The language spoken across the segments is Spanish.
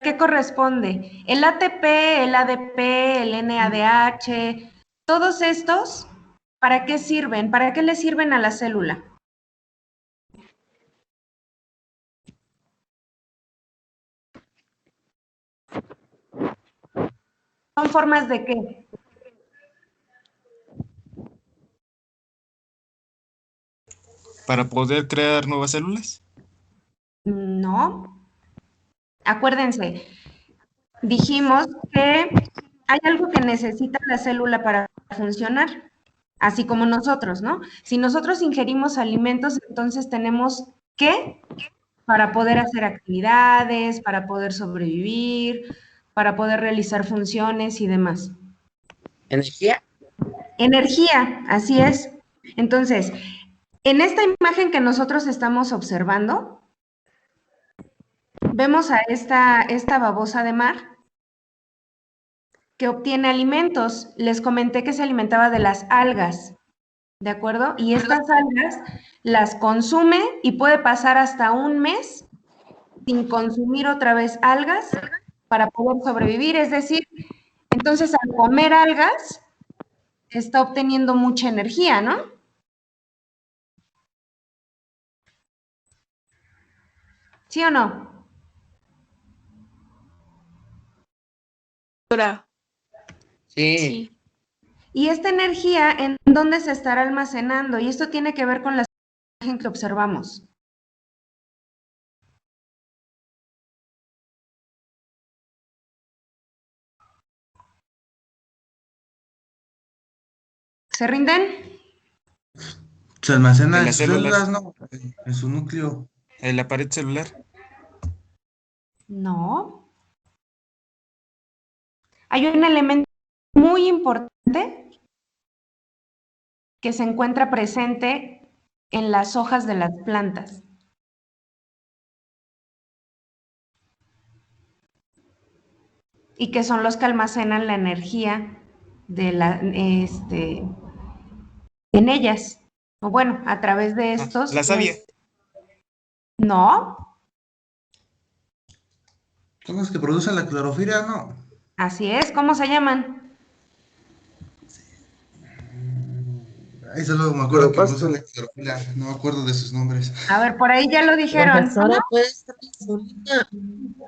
qué corresponde? El ATP, el ADP, el NADH, todos estos, ¿para qué sirven? ¿Para qué le sirven a la célula? ¿Son formas de qué? Para poder crear nuevas células. No. Acuérdense, dijimos que hay algo que necesita la célula para funcionar, así como nosotros, ¿no? Si nosotros ingerimos alimentos, entonces tenemos que para poder hacer actividades, para poder sobrevivir, para poder realizar funciones y demás. ¿Energía? Energía, así es. Entonces, en esta imagen que nosotros estamos observando, vemos a esta babosa de mar que obtiene alimentos. Les comenté que se alimentaba de las algas, ¿de acuerdo? Y estas algas las consume y puede pasar hasta un mes sin consumir otra vez algas para poder sobrevivir. Es decir, entonces al comer algas está obteniendo mucha energía, ¿no? ¿Sí o no? Sí. Sí. Y esta energía, ¿en dónde se estará almacenando? Y esto tiene que ver con la imagen que observamos. ¿Se rinden? Se almacena En en las sus células, células, ¿no? En su núcleo. en la pared celular. No. Hay un elemento muy importante que se encuentra presente en las hojas de las plantas. Y que son los que almacenan la energía de en ellas. O bueno, a través de Ah, estos, la savia. no, Son los que producen la clorofila, ¿no? así es, ¿cómo se llaman? Ahí solo me acuerdo que producen la Cloropastos. clorofila. No me acuerdo de sus nombres. A ver, por ahí ya lo dijeron. ¿Cómo? Profesora, puede estar insulina. ¿Cómo?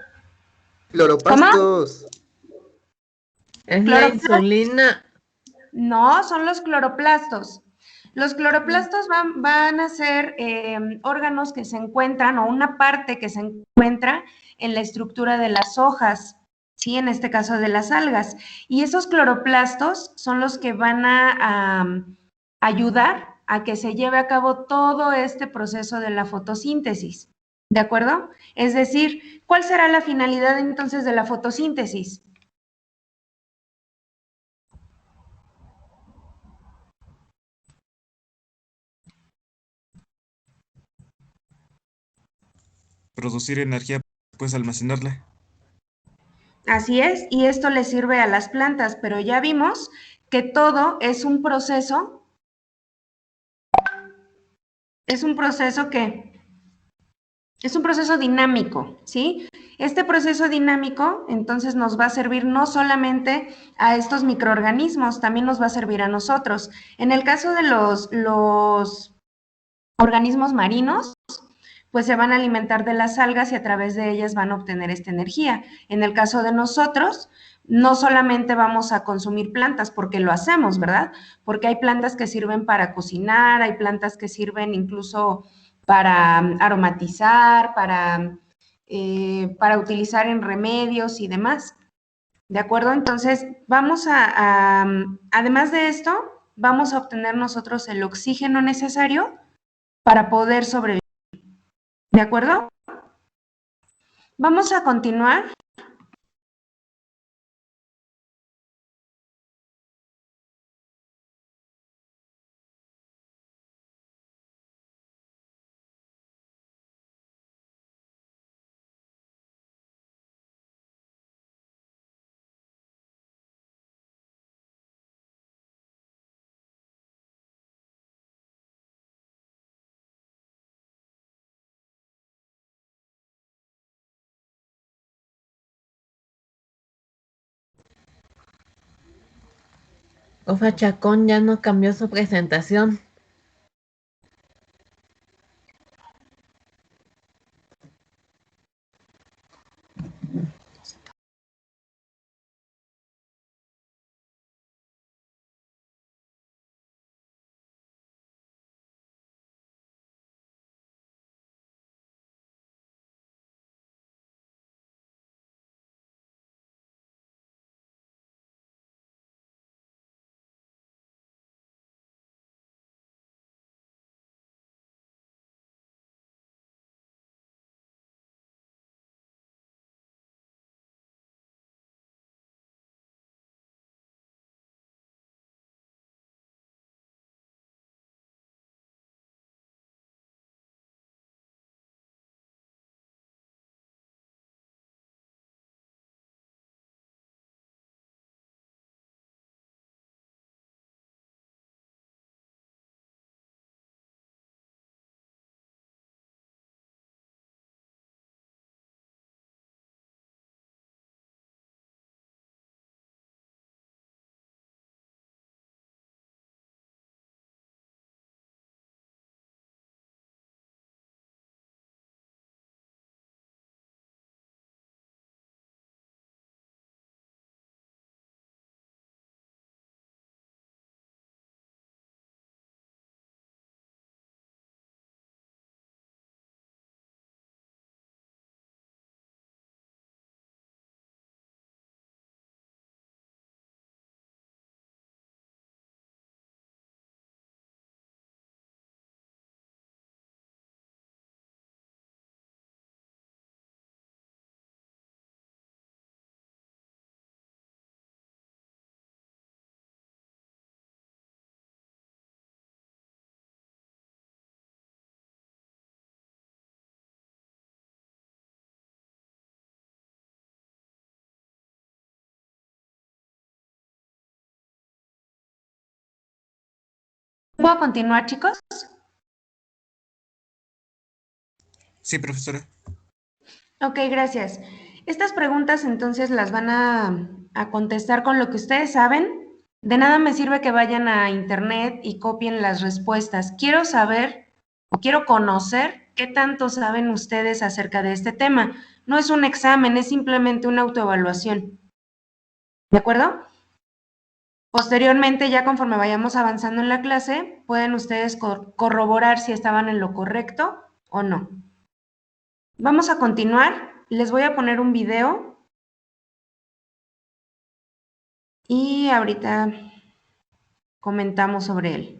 Cloropastos. Es la Cloroplastos. insulina. No, son los cloroplastos. Los cloroplastos van a ser órganos que se encuentran o una parte que se encuentra en la estructura de las hojas, ¿sí? En este caso de las algas. Y esos cloroplastos son los que van a ayudar a que se lleve a cabo todo este proceso de la fotosíntesis. ¿De acuerdo? Es decir, ¿cuál será la finalidad entonces de la fotosíntesis? Producir energía, pues almacenarla. Así es, y esto le sirve a las plantas, pero ya vimos que todo es un proceso que es un proceso dinámico, ¿sí? Este proceso dinámico entonces nos va a servir no solamente a estos microorganismos, también nos va a servir a nosotros. En el caso de los organismos marinos, pues se van a alimentar de las algas y a través de ellas van a obtener esta energía. En el caso de nosotros, no solamente vamos a consumir plantas porque lo hacemos, ¿verdad? Porque hay plantas que sirven para cocinar, hay plantas que sirven incluso para aromatizar, para utilizar en remedios y demás. ¿De acuerdo? Entonces, además de esto, vamos a obtener nosotros el oxígeno necesario para poder sobrevivir. ¿De acuerdo? Vamos a continuar. Ofa Chacón ya no cambió su presentación. ¿Puedo continuar, chicos? Sí, profesora. Ok, gracias. Estas preguntas entonces las van a contestar con lo que ustedes saben. De nada me sirve que vayan a internet y copien las respuestas. Quiero saber o quiero conocer qué tanto saben ustedes acerca de este tema. No es un examen, es simplemente una autoevaluación. ¿De acuerdo? Posteriormente, ya conforme vayamos avanzando en la clase, pueden ustedes corroborar si estaban en lo correcto o no. Vamos a continuar. Les voy a poner un video y ahorita comentamos sobre él.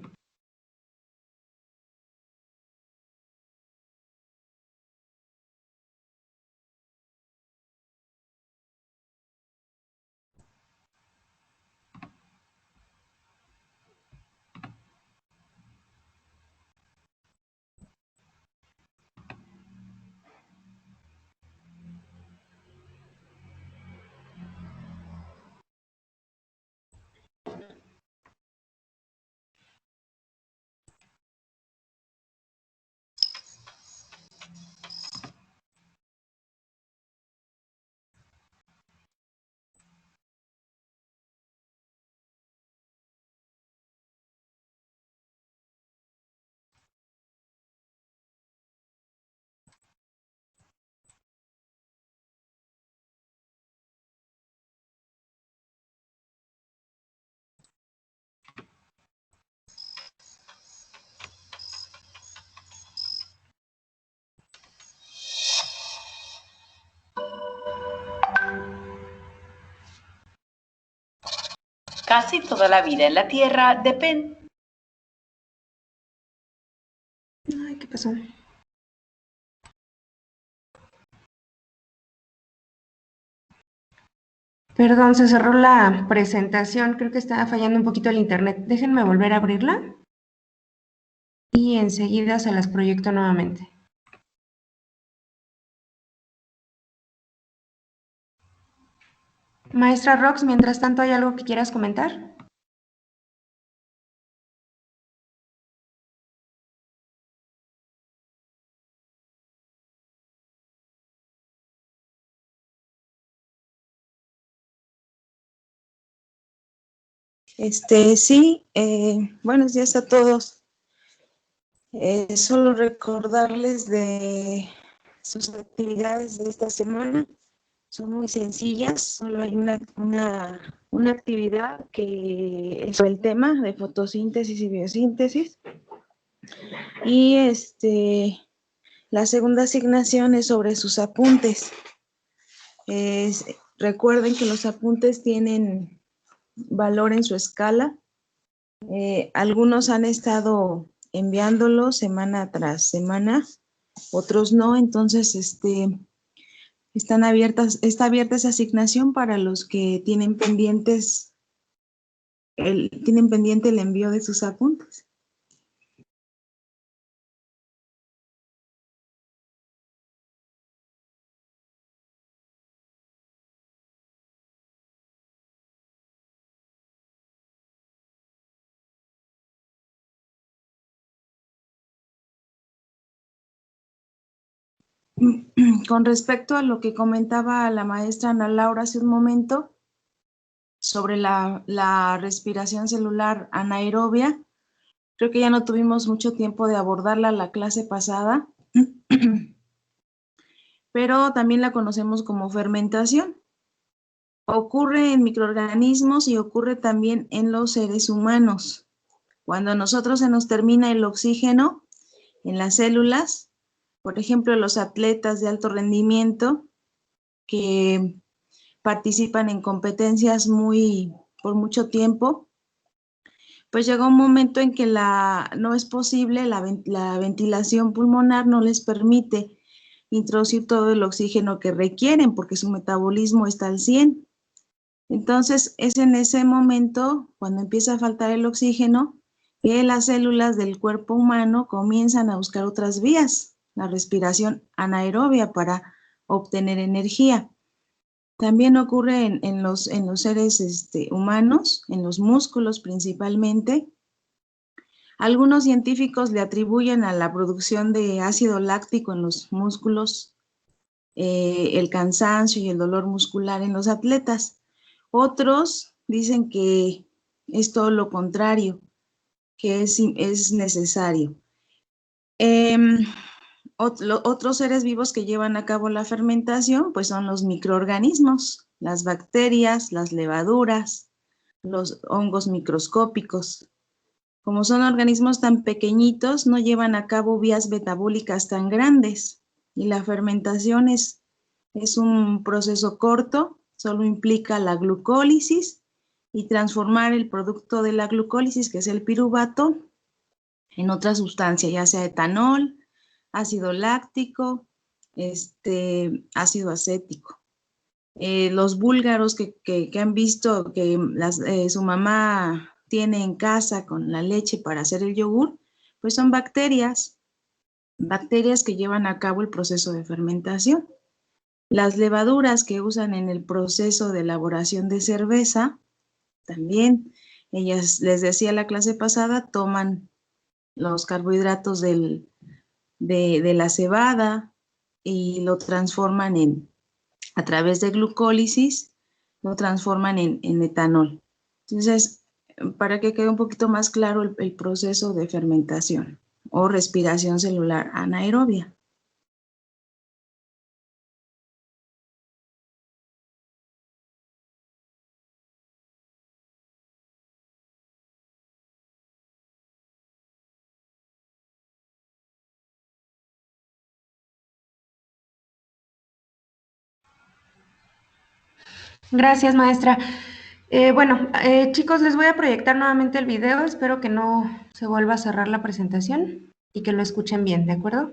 Casi toda la vida en la Tierra depende. Ay, ¿qué pasó? Perdón, se cerró la presentación. Creo que estaba fallando un poquito el internet. Déjenme volver a abrirla y enseguida se las proyecto nuevamente. Maestra Rox, mientras tanto, ¿hay algo que quieras comentar? Sí, buenos días a todos. Solo recordarles de sus actividades de esta semana. Son muy sencillas, solo hay una actividad que es sobre el tema de fotosíntesis y biosíntesis. Y la segunda asignación es sobre sus apuntes. Recuerden que los apuntes tienen valor en su escala. Algunos han estado enviándolos semana tras semana, otros no, entonces está abierta esa asignación para los que tienen pendiente el envío de sus apuntes. Con respecto a lo que comentaba la maestra Ana Laura hace un momento sobre la respiración celular anaerobia, creo que ya no tuvimos mucho tiempo de abordarla la clase pasada, pero también la conocemos como fermentación. Ocurre en microorganismos y ocurre también en los seres humanos. Cuando a nosotros se nos termina el oxígeno en las células, por ejemplo, los atletas de alto rendimiento que participan en competencias por mucho tiempo, pues llega un momento en que no es posible, la ventilación pulmonar no les permite introducir todo el oxígeno que requieren porque su metabolismo está al 100. Entonces, es en ese momento, cuando empieza a faltar el oxígeno, que las células del cuerpo humano comienzan a buscar otras vías, la respiración anaerobia para obtener energía. También ocurre en los seres humanos, en los músculos principalmente. Algunos científicos le atribuyen a la producción de ácido láctico en los músculos, el cansancio y el dolor muscular en los atletas. Otros dicen que es todo lo contrario, que es necesario. Otros seres vivos que llevan a cabo la fermentación, pues son los microorganismos, las bacterias, las levaduras, los hongos microscópicos. Como son organismos tan pequeñitos, no llevan a cabo vías metabólicas tan grandes. Y la fermentación es un proceso corto, solo implica la glucólisis y transformar el producto de la glucólisis, que es el piruvato, en otra sustancia, ya sea etanol, ácido láctico, ácido acético. Los búlgaros que han visto que su mamá tiene en casa con la leche para hacer el yogur, pues son bacterias que llevan a cabo el proceso de fermentación. Las levaduras que usan en el proceso de elaboración de cerveza, también, ellas, les decía la clase pasada, toman los carbohidratos de la cebada y lo transforman a través de glucólisis, lo transforman en etanol. Entonces, para que quede un poquito más claro el proceso de fermentación o respiración celular anaerobia. Gracias, maestra. Chicos, les voy a proyectar nuevamente el video. Espero que no se vuelva a cerrar la presentación y que lo escuchen bien, ¿de acuerdo?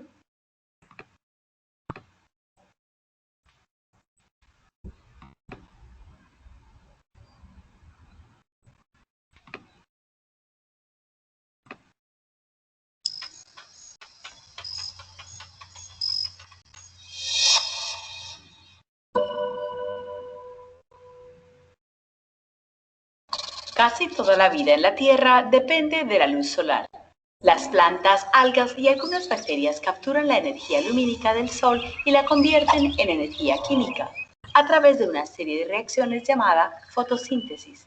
Casi toda la vida en la Tierra depende de la luz solar. Las plantas, algas y algunas bacterias capturan la energía lumínica del Sol y la convierten en energía química a través de una serie de reacciones llamada fotosíntesis.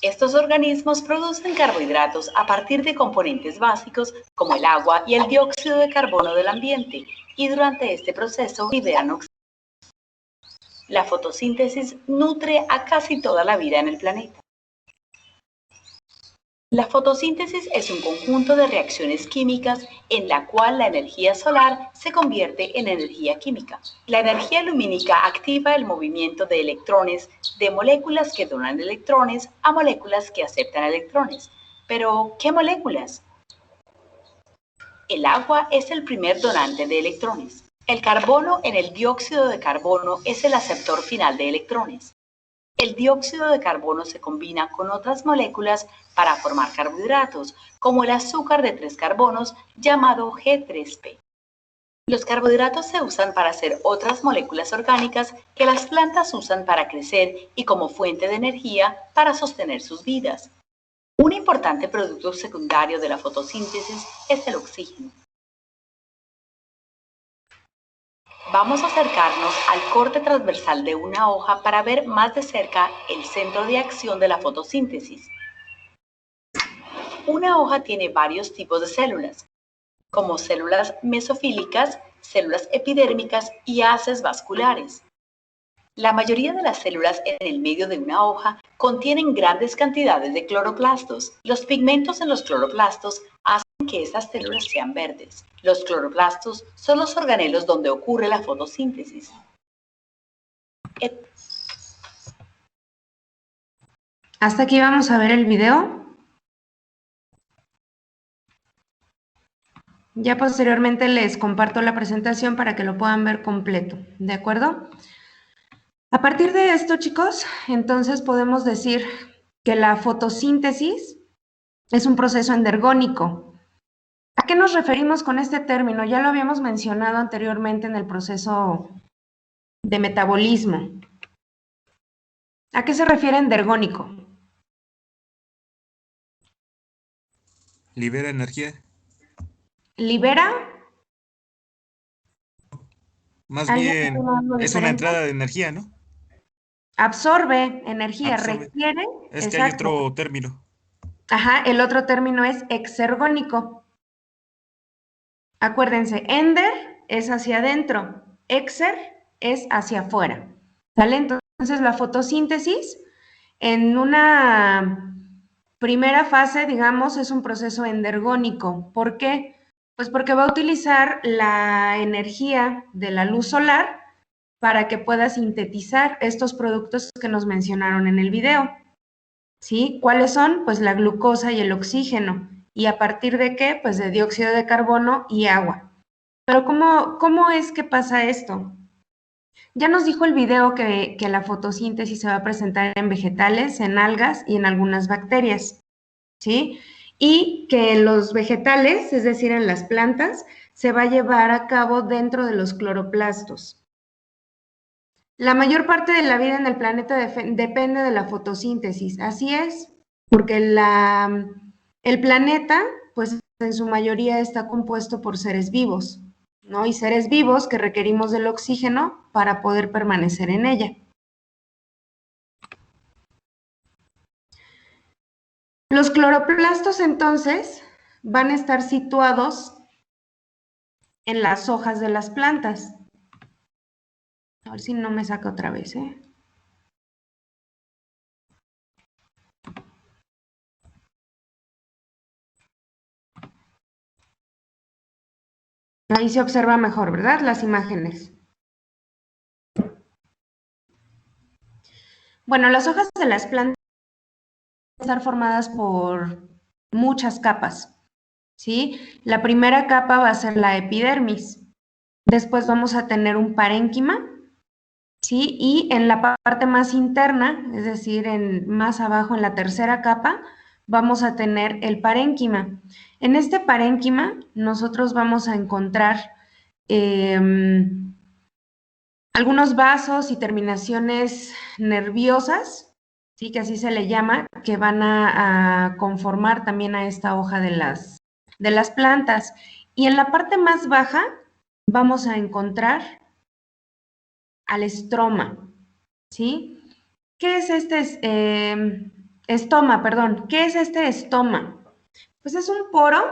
Estos organismos producen carbohidratos a partir de componentes básicos como el agua y el dióxido de carbono del ambiente, y durante este proceso liberan oxígeno. La fotosíntesis nutre a casi toda la vida en el planeta. La fotosíntesis es un conjunto de reacciones químicas en la cual la energía solar se convierte en energía química. La energía lumínica activa el movimiento de electrones de moléculas que donan electrones a moléculas que aceptan electrones. Pero, ¿qué moléculas? El agua es el primer donante de electrones. El carbono en el dióxido de carbono es el aceptor final de electrones. El dióxido de carbono se combina con otras moléculas para formar carbohidratos, como el azúcar de 3 carbonos llamado G3P. Los carbohidratos se usan para hacer otras moléculas orgánicas que las plantas usan para crecer y como fuente de energía para sostener sus vidas. Un importante producto secundario de la fotosíntesis es el oxígeno. Vamos a acercarnos al corte transversal de una hoja para ver más de cerca el centro de acción de la fotosíntesis. Una hoja tiene varios tipos de células, como células mesofílicas, células epidérmicas y haces vasculares. La mayoría de las células en el medio de una hoja contienen grandes cantidades de cloroplastos. Los pigmentos en los cloroplastos hacen que estas células sean verdes. Los cloroplastos son los organelos donde ocurre la fotosíntesis. Hasta aquí vamos a ver el video. Ya posteriormente les comparto la presentación para que lo puedan ver completo, ¿de acuerdo? A partir de esto, chicos, entonces podemos decir que la fotosíntesis es un proceso endergónico. ¿A qué nos referimos con este término? Ya lo habíamos mencionado anteriormente en el proceso de metabolismo. ¿A qué se refiere endergónico? Libera energía. ¿Libera? Más ¿Alguien bien, tiene algo es una diferente? entrada de energía, ¿no? Absorbe energía, Absorbe. requiere. Es que hay Exacto. otro término. Ajá, el otro término es exergónico. Acuérdense, ender es hacia adentro, exer es hacia afuera. ¿Sale? Entonces la fotosíntesis en una primera fase, digamos, es un proceso endergónico. ¿Por qué? Pues porque va a utilizar la energía de la luz solar para que pueda sintetizar estos productos que nos mencionaron en el video. ¿Sí? ¿Cuáles son? Pues la glucosa y el oxígeno. ¿Y a partir de qué? Pues de dióxido de carbono y agua. Pero ¿cómo es que pasa esto? Ya nos dijo el video que la fotosíntesis se va a presentar en vegetales, en algas y en algunas bacterias, ¿sí? Y que en los vegetales, es decir, en las plantas, se va a llevar a cabo dentro de los cloroplastos. La mayor parte de la vida en el planeta depende de la fotosíntesis, así es, porque el planeta, pues en su mayoría está compuesto por seres vivos, ¿no? Y seres vivos que requerimos del oxígeno para poder permanecer en ella. Los cloroplastos entonces van a estar situados en las hojas de las plantas. A ver si no me saca otra vez, ¿eh? Ahí se observa mejor, ¿verdad? Las imágenes. Bueno, las hojas de las plantas van a estar formadas por muchas capas, ¿sí? La primera capa va a ser la epidermis. Después vamos a tener un parénquima, ¿sí? Y en la parte más interna, es decir, más abajo, en la tercera capa, vamos a tener el parénquima. En este parénquima nosotros vamos a encontrar algunos vasos y terminaciones nerviosas, ¿sí? Que así se le llama, que van a conformar también a esta hoja de las plantas. Y en la parte más baja vamos a encontrar al estroma, ¿sí? ¿Qué es Estoma, perdón. ¿Qué es este estoma? Pues es un poro,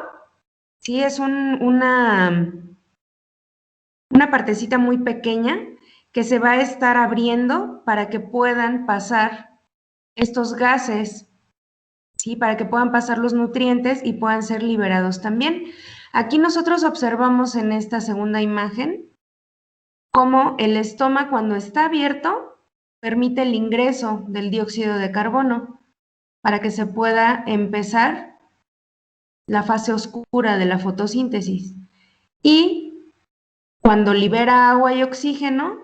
sí, es una partecita muy pequeña que se va a estar abriendo para que puedan pasar estos gases, ¿sí? Para que puedan pasar los nutrientes y puedan ser liberados también. Aquí nosotros observamos en esta segunda imagen cómo el estoma, cuando está abierto, permite el ingreso del dióxido de carbono para que se pueda empezar la fase oscura de la fotosíntesis. Y cuando libera agua y oxígeno,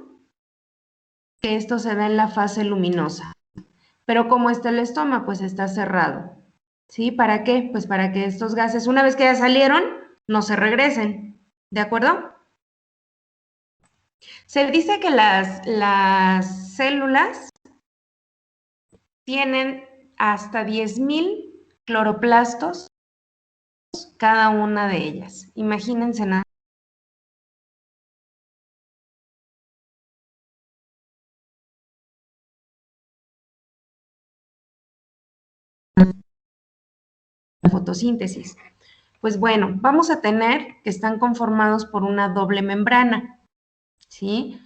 que esto se da en la fase luminosa. Pero como está el estoma, pues está cerrado. ¿Sí? ¿Para qué? Pues para que estos gases, una vez que ya salieron, no se regresen. ¿De acuerdo? Se dice que las células tienen hasta 10,000 cloroplastos cada una de ellas. Imagínense nada. La fotosíntesis. Pues bueno, vamos a tener que están conformados por una doble membrana, ¿sí?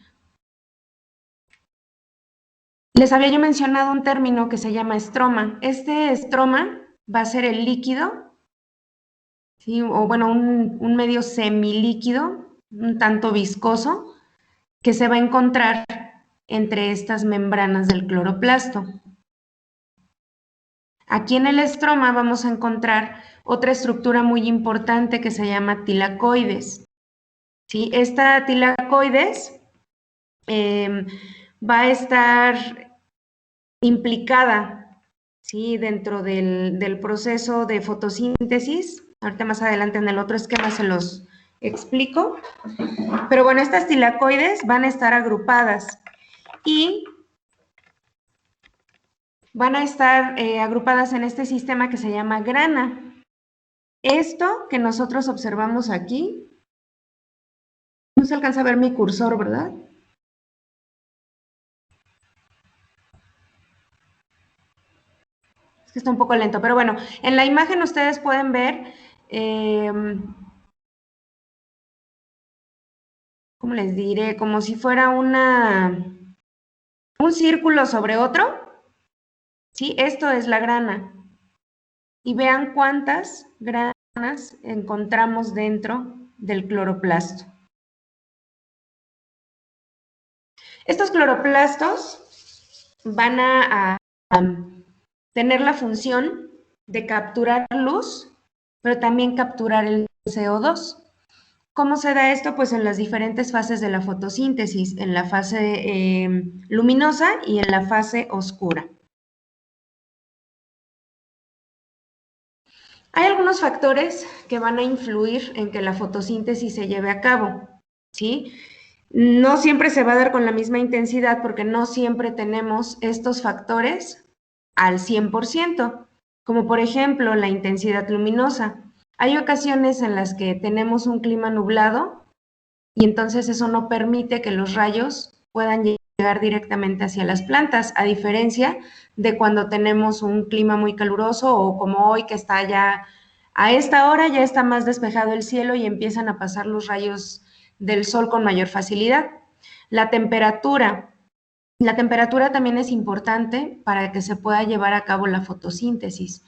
Les había yo mencionado un término que se llama estroma. Este estroma va a ser el líquido, ¿sí? O bueno, un medio semilíquido, un tanto viscoso, que se va a encontrar entre estas membranas del cloroplasto. Aquí en el estroma vamos a encontrar otra estructura muy importante que se llama tilacoides. ¿Sí? Esta tilacoides va a estar implicada, ¿sí? Dentro del proceso de fotosíntesis. Ahorita más adelante en el otro esquema se los explico. Pero bueno, estas tilacoides van a estar agrupadas y van a estar agrupadas en este sistema que se llama grana. Esto que nosotros observamos aquí, no se alcanza a ver mi cursor, ¿verdad? Es que está un poco lento, pero bueno, en la imagen ustedes pueden ver, ¿cómo les diré? Como si fuera un círculo sobre otro, ¿sí? Esto es la grana. Y vean cuántas granas encontramos dentro del cloroplasto. Estos cloroplastos van a tener la función de capturar luz, pero también capturar el CO2. ¿Cómo se da esto? Pues en las diferentes fases de la fotosíntesis, en la fase luminosa y en la fase oscura. Hay algunos factores que van a influir en que la fotosíntesis se lleve a cabo, ¿sí? No siempre se va a dar con la misma intensidad porque no siempre tenemos estos factores al 100%, como por ejemplo la intensidad luminosa. Hay ocasiones en las que tenemos un clima nublado y entonces eso no permite que los rayos puedan llegar directamente hacia las plantas, a diferencia de cuando tenemos un clima muy caluroso o como hoy que está ya, a esta hora ya está más despejado el cielo y empiezan a pasar los rayos del sol con mayor facilidad. La temperatura también es importante para que se pueda llevar a cabo la fotosíntesis.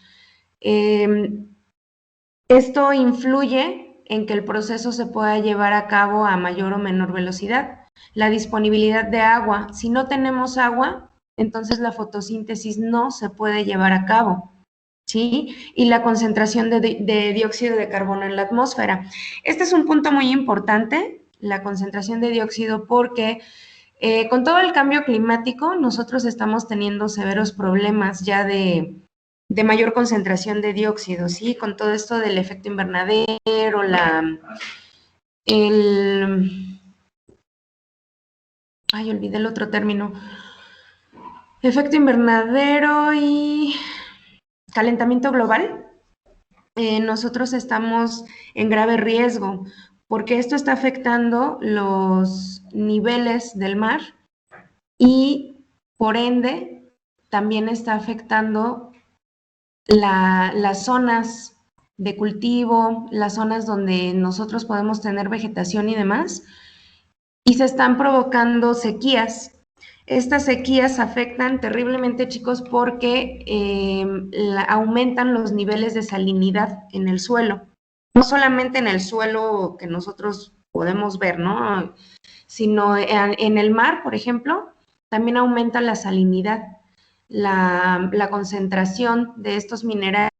Esto influye en que el proceso se pueda llevar a cabo a mayor o menor velocidad. La disponibilidad de agua. Si no tenemos agua, entonces la fotosíntesis no se puede llevar a cabo, ¿sí? Y la concentración de dióxido de carbono en la atmósfera. Este es un punto muy importante, la concentración de dióxido, porque con todo el cambio climático nosotros estamos teniendo severos problemas ya de mayor concentración de dióxido, ¿sí? Con todo esto del efecto invernadero, olvidé el otro término. Efecto invernadero y calentamiento global. Nosotros estamos en grave riesgo porque esto está afectando los niveles del mar y por ende también está afectando las zonas de cultivo, las zonas donde nosotros podemos tener vegetación y demás, y se están provocando sequías. Estas sequías afectan terriblemente, chicos, porque aumentan los niveles de salinidad en el suelo. No solamente en el suelo que nosotros podemos ver, ¿no? Sino en el mar, por ejemplo, también aumenta la salinidad, la concentración de estos minerales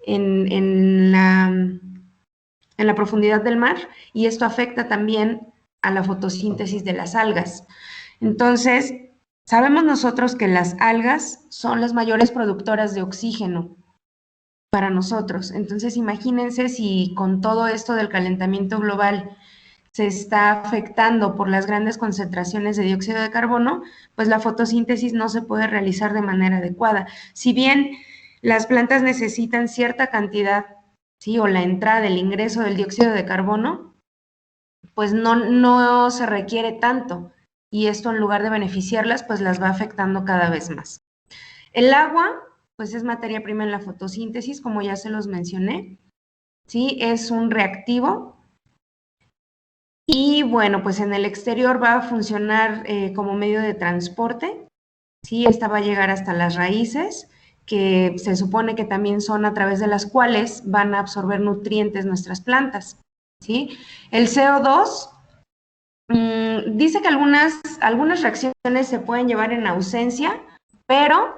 en la profundidad del mar, y esto afecta también a la fotosíntesis de las algas. Entonces, sabemos nosotros que las algas son las mayores productoras de oxígeno para nosotros. Entonces, imagínense si con todo esto del calentamiento global se está afectando por las grandes concentraciones de dióxido de carbono, pues la fotosíntesis no se puede realizar de manera adecuada. Si bien las plantas necesitan cierta cantidad, ¿sí? O la entrada, el ingreso del dióxido de carbono, pues no se requiere tanto, y esto en lugar de beneficiarlas, pues las va afectando cada vez más. El agua, pues es materia prima en la fotosíntesis, como ya se los mencioné, ¿sí? Es un reactivo. Y bueno, pues en el exterior va a funcionar como medio de transporte, ¿sí? Esta va a llegar hasta las raíces, que se supone que también son a través de las cuales van a absorber nutrientes nuestras plantas, ¿sí? El CO2 dice que algunas reacciones se pueden llevar en ausencia, pero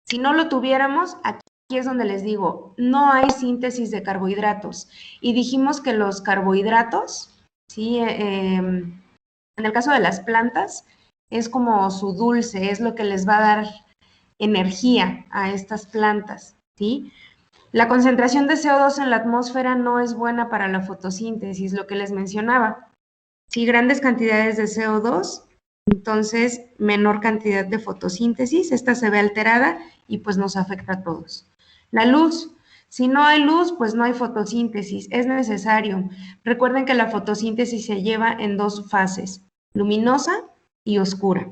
si no lo tuviéramos, aquí es donde les digo, no hay síntesis de carbohidratos. Y dijimos que los carbohidratos, ¿sí? En el caso de las plantas, es como su dulce, es lo que les va a dar energía a estas plantas, ¿sí? La concentración de CO2 en la atmósfera no es buena para la fotosíntesis, lo que les mencionaba. Si grandes cantidades de CO2, entonces menor cantidad de fotosíntesis, esta se ve alterada y pues nos afecta a todos. La luz, si no hay luz, pues no hay fotosíntesis, es necesario. Recuerden que la fotosíntesis se lleva en dos fases, luminosa y oscura.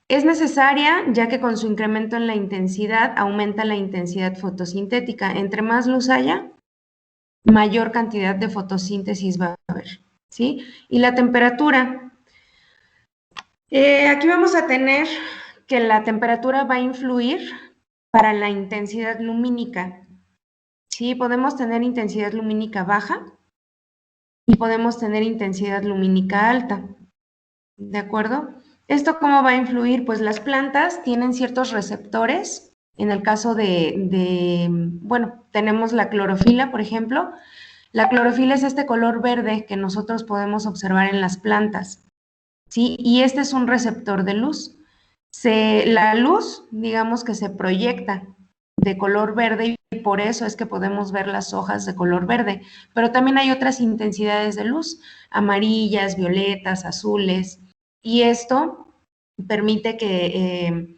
Es necesaria ya que con su incremento en la intensidad aumenta la intensidad fotosintética. Entre más luz haya, mayor cantidad de fotosíntesis va a haber, ¿sí? Y la temperatura. Aquí vamos a tener que la temperatura va a influir para la intensidad lumínica, ¿sí? Podemos tener intensidad lumínica baja y podemos tener intensidad lumínica alta, ¿de acuerdo? ¿Esto cómo va a influir? Pues las plantas tienen ciertos receptores. En el caso bueno, tenemos la clorofila, por ejemplo. La clorofila es este color verde que nosotros podemos observar en las plantas, ¿sí? Y este es un receptor de luz. La luz, digamos que se proyecta de color verde y por eso es que podemos ver las hojas de color verde, pero también hay otras intensidades de luz, amarillas, violetas, azules, y esto permite que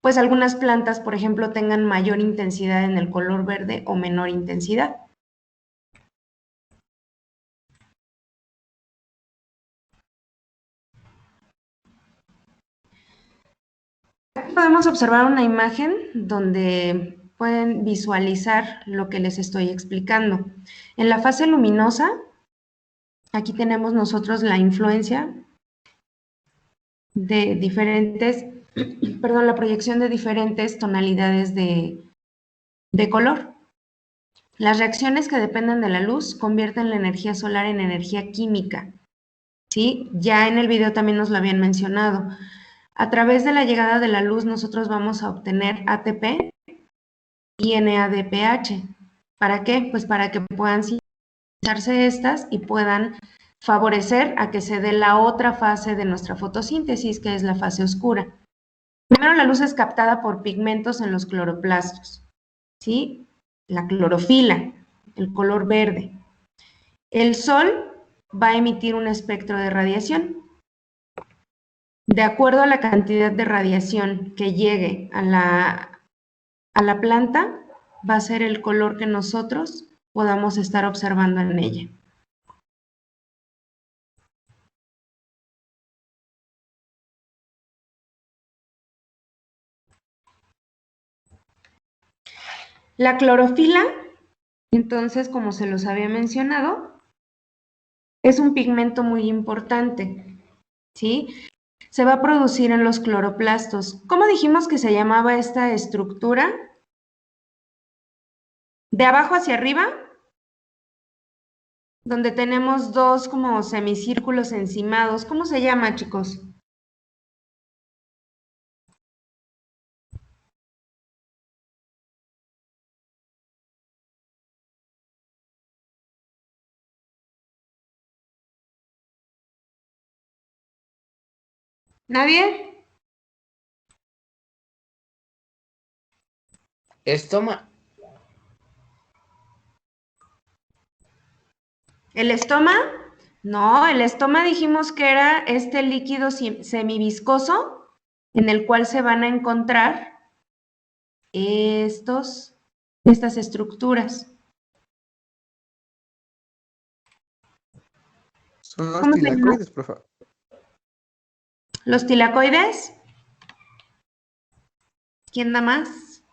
pues algunas plantas, por ejemplo, tengan mayor intensidad en el color verde o menor intensidad. Aquí podemos observar una imagen donde pueden visualizar lo que les estoy explicando. En la fase luminosa, aquí tenemos nosotros la influencia de diferentes, perdón, la proyección de diferentes tonalidades de color. Las reacciones que dependen de la luz convierten la energía solar en energía química, ¿sí? Ya en el video también nos lo habían mencionado. A través de la llegada de la luz nosotros vamos a obtener ATP y NADPH. ¿Para qué? Pues para que puedan sintetizarse estas y puedan favorecer a que se dé la otra fase de nuestra fotosíntesis, que es la fase oscura. Primero, la luz es captada por pigmentos en los cloroplastos, ¿sí? La clorofila, el color verde. El sol va a emitir un espectro de radiación. De acuerdo a la cantidad de radiación que llegue a la planta, va a ser el color que nosotros podamos estar observando en ella. La clorofila, entonces, como se los había mencionado, es un pigmento muy importante, ¿sí? Se va a producir en los cloroplastos. ¿Cómo dijimos que se llamaba esta estructura? De abajo hacia arriba, donde tenemos dos como semicírculos encimados. ¿Cómo se llama, chicos? ¿Nadie? Estoma. ¿El estoma? No, el estoma dijimos que era este líquido semiviscoso en el cual se van a encontrar estas estructuras. Son los ¿Cómo se llama? tilacoides, profe. ¿Los tilacoides? ¿Quién da más?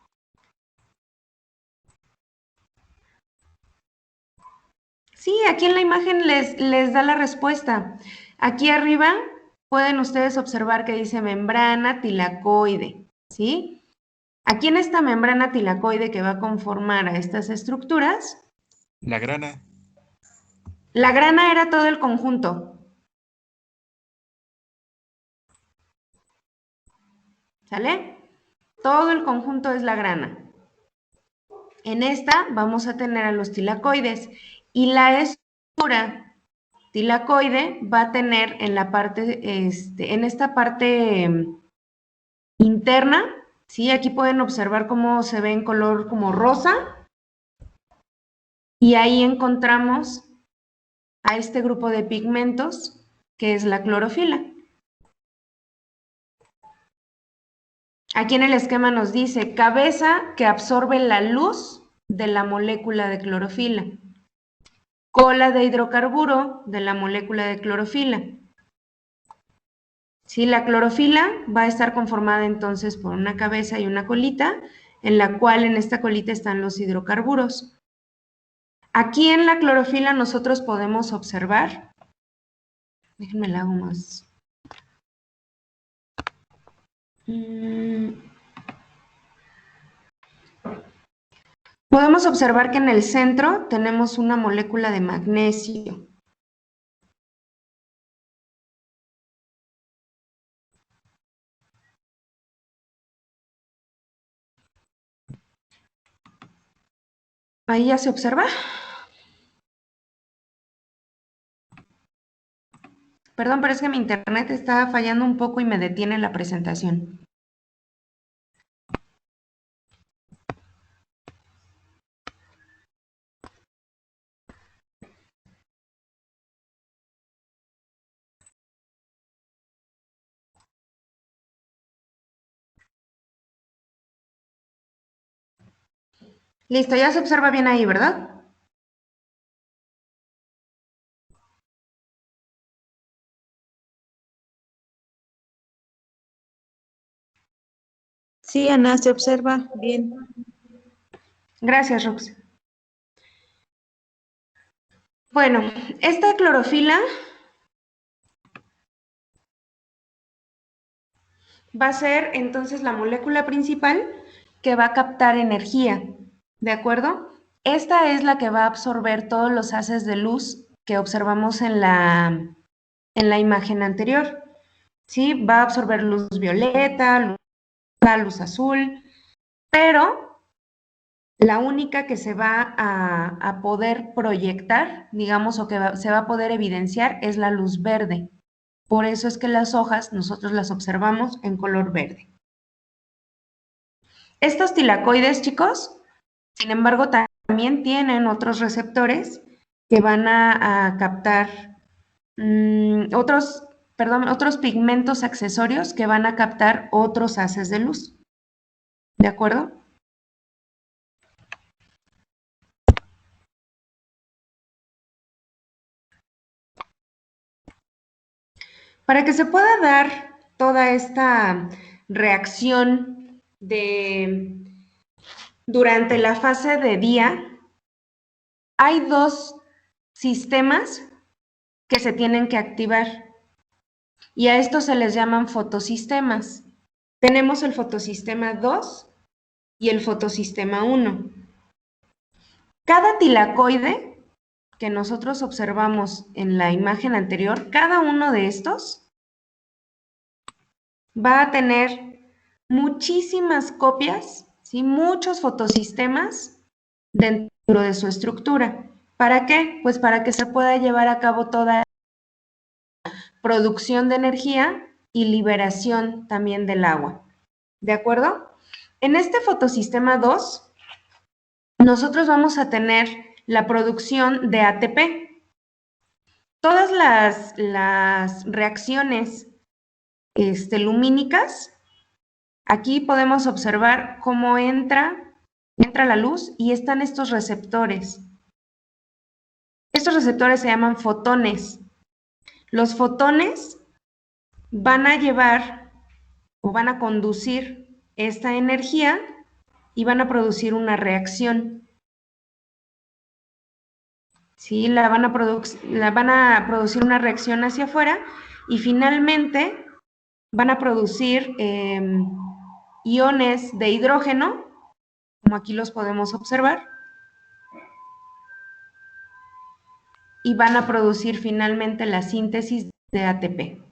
Sí, aquí en la imagen les da la respuesta. Aquí arriba pueden ustedes observar que dice membrana tilacoide, ¿sí? Aquí en esta membrana tilacoide que va a conformar a estas estructuras, La grana. la grana era todo el conjunto. ¿Sale? Todo el conjunto es la grana. En esta vamos a tener a los tilacoides y la estructura tilacoide va a tener en la parte, en esta parte interna, ¿sí? Aquí pueden observar cómo se ve en color como rosa y ahí encontramos a este grupo de pigmentos que es la clorofila. Aquí en el esquema nos dice cabeza que absorbe la luz de la molécula de clorofila, cola de hidrocarburo de la molécula de clorofila. Sí, la clorofila va a estar conformada entonces por una cabeza y una colita, en la cual en esta colita están los hidrocarburos. Aquí en la clorofila nosotros podemos observar, déjenme la hago más. Podemos observar que en el centro tenemos una molécula de magnesio. Ahí ya se observa. Perdón, pero es que mi internet está fallando un poco y me detiene la presentación. Listo, ya se observa bien ahí, ¿verdad? Sí, Ana, se observa bien. Gracias, Rox. Bueno, esta clorofila va a ser entonces la molécula principal que va a captar energía, ¿de acuerdo? Esta es la que va a absorber todos los haces de luz que observamos en la imagen anterior, ¿sí? Va a absorber luz violeta, luz roja, luz azul, pero la única que se va a poder proyectar, digamos, o que se va a poder evidenciar es la luz verde. Por eso es que las hojas nosotros las observamos en color verde. Estos tilacoides, chicos, sin embargo, también tienen otros receptores que van a captar otros pigmentos accesorios que van a captar otros haces de luz. ¿De acuerdo? Para que se pueda dar toda esta reacción de durante la fase de día, hay dos sistemas que se tienen que activar y a estos se les llaman fotosistemas. Tenemos el fotosistema 2 y el fotosistema 1. Cada tilacoide que nosotros observamos en la imagen anterior, cada uno de estos va a tener muchísimas copias, ¿sí? Muchos fotosistemas dentro de su estructura. ¿Para qué? Pues para que se pueda llevar a cabo toda producción de energía y liberación también del agua. ¿De acuerdo? En este fotosistema 2, nosotros vamos a tener la producción de ATP. Todas las reacciones lumínicas, aquí podemos observar cómo entra la luz y están estos receptores. Estos receptores se llaman fotones. Los fotones van a llevar o van a conducir esta energía y van a producir una reacción. ¿Sí? Van a producir una reacción hacia afuera y finalmente van a producir iones de hidrógeno, como aquí los podemos observar, y van a producir finalmente la síntesis de ATP.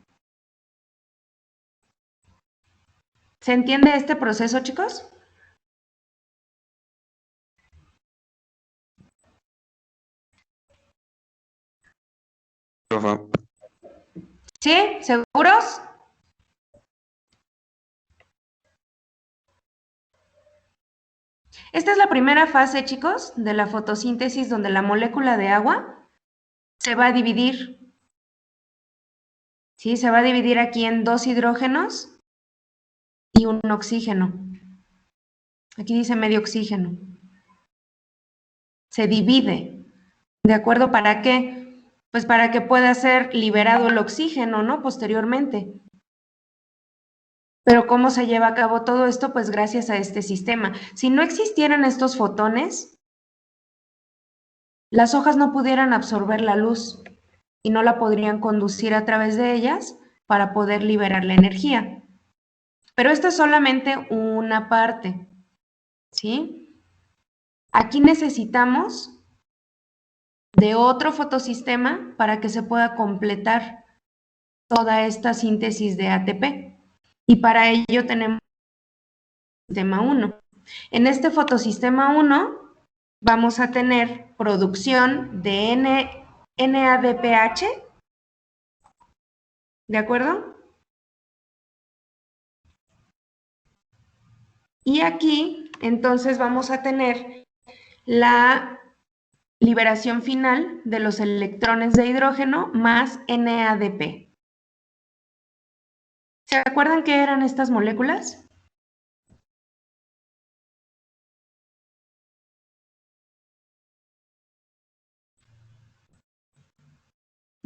¿Se entiende este proceso, chicos? ¿Sí? ¿Seguros? Esta es la primera fase, chicos, de la fotosíntesis donde la molécula de agua se va a dividir. ¿Sí? Se va a dividir aquí en 2 hidrógenos y un oxígeno. Aquí dice medio oxígeno. Se divide. ¿De acuerdo? ¿Para qué? Pues para que pueda ser liberado el oxígeno, ¿no? Posteriormente. Pero ¿cómo se lleva a cabo todo esto? Pues gracias a este sistema. Si no existieran estos fotones, las hojas no pudieran absorber la luz y no la podrían conducir a través de ellas para poder liberar la energía. Pero esto es solamente una parte, ¿sí? Aquí necesitamos de otro fotosistema para que se pueda completar toda esta síntesis de ATP. Y para ello tenemos el fotosistema 1. En este fotosistema 1 vamos a tener producción de NADPH, ¿de acuerdo? Y aquí, entonces, vamos a tener la liberación final de los electrones de hidrógeno más NADP. ¿Se acuerdan qué eran estas moléculas?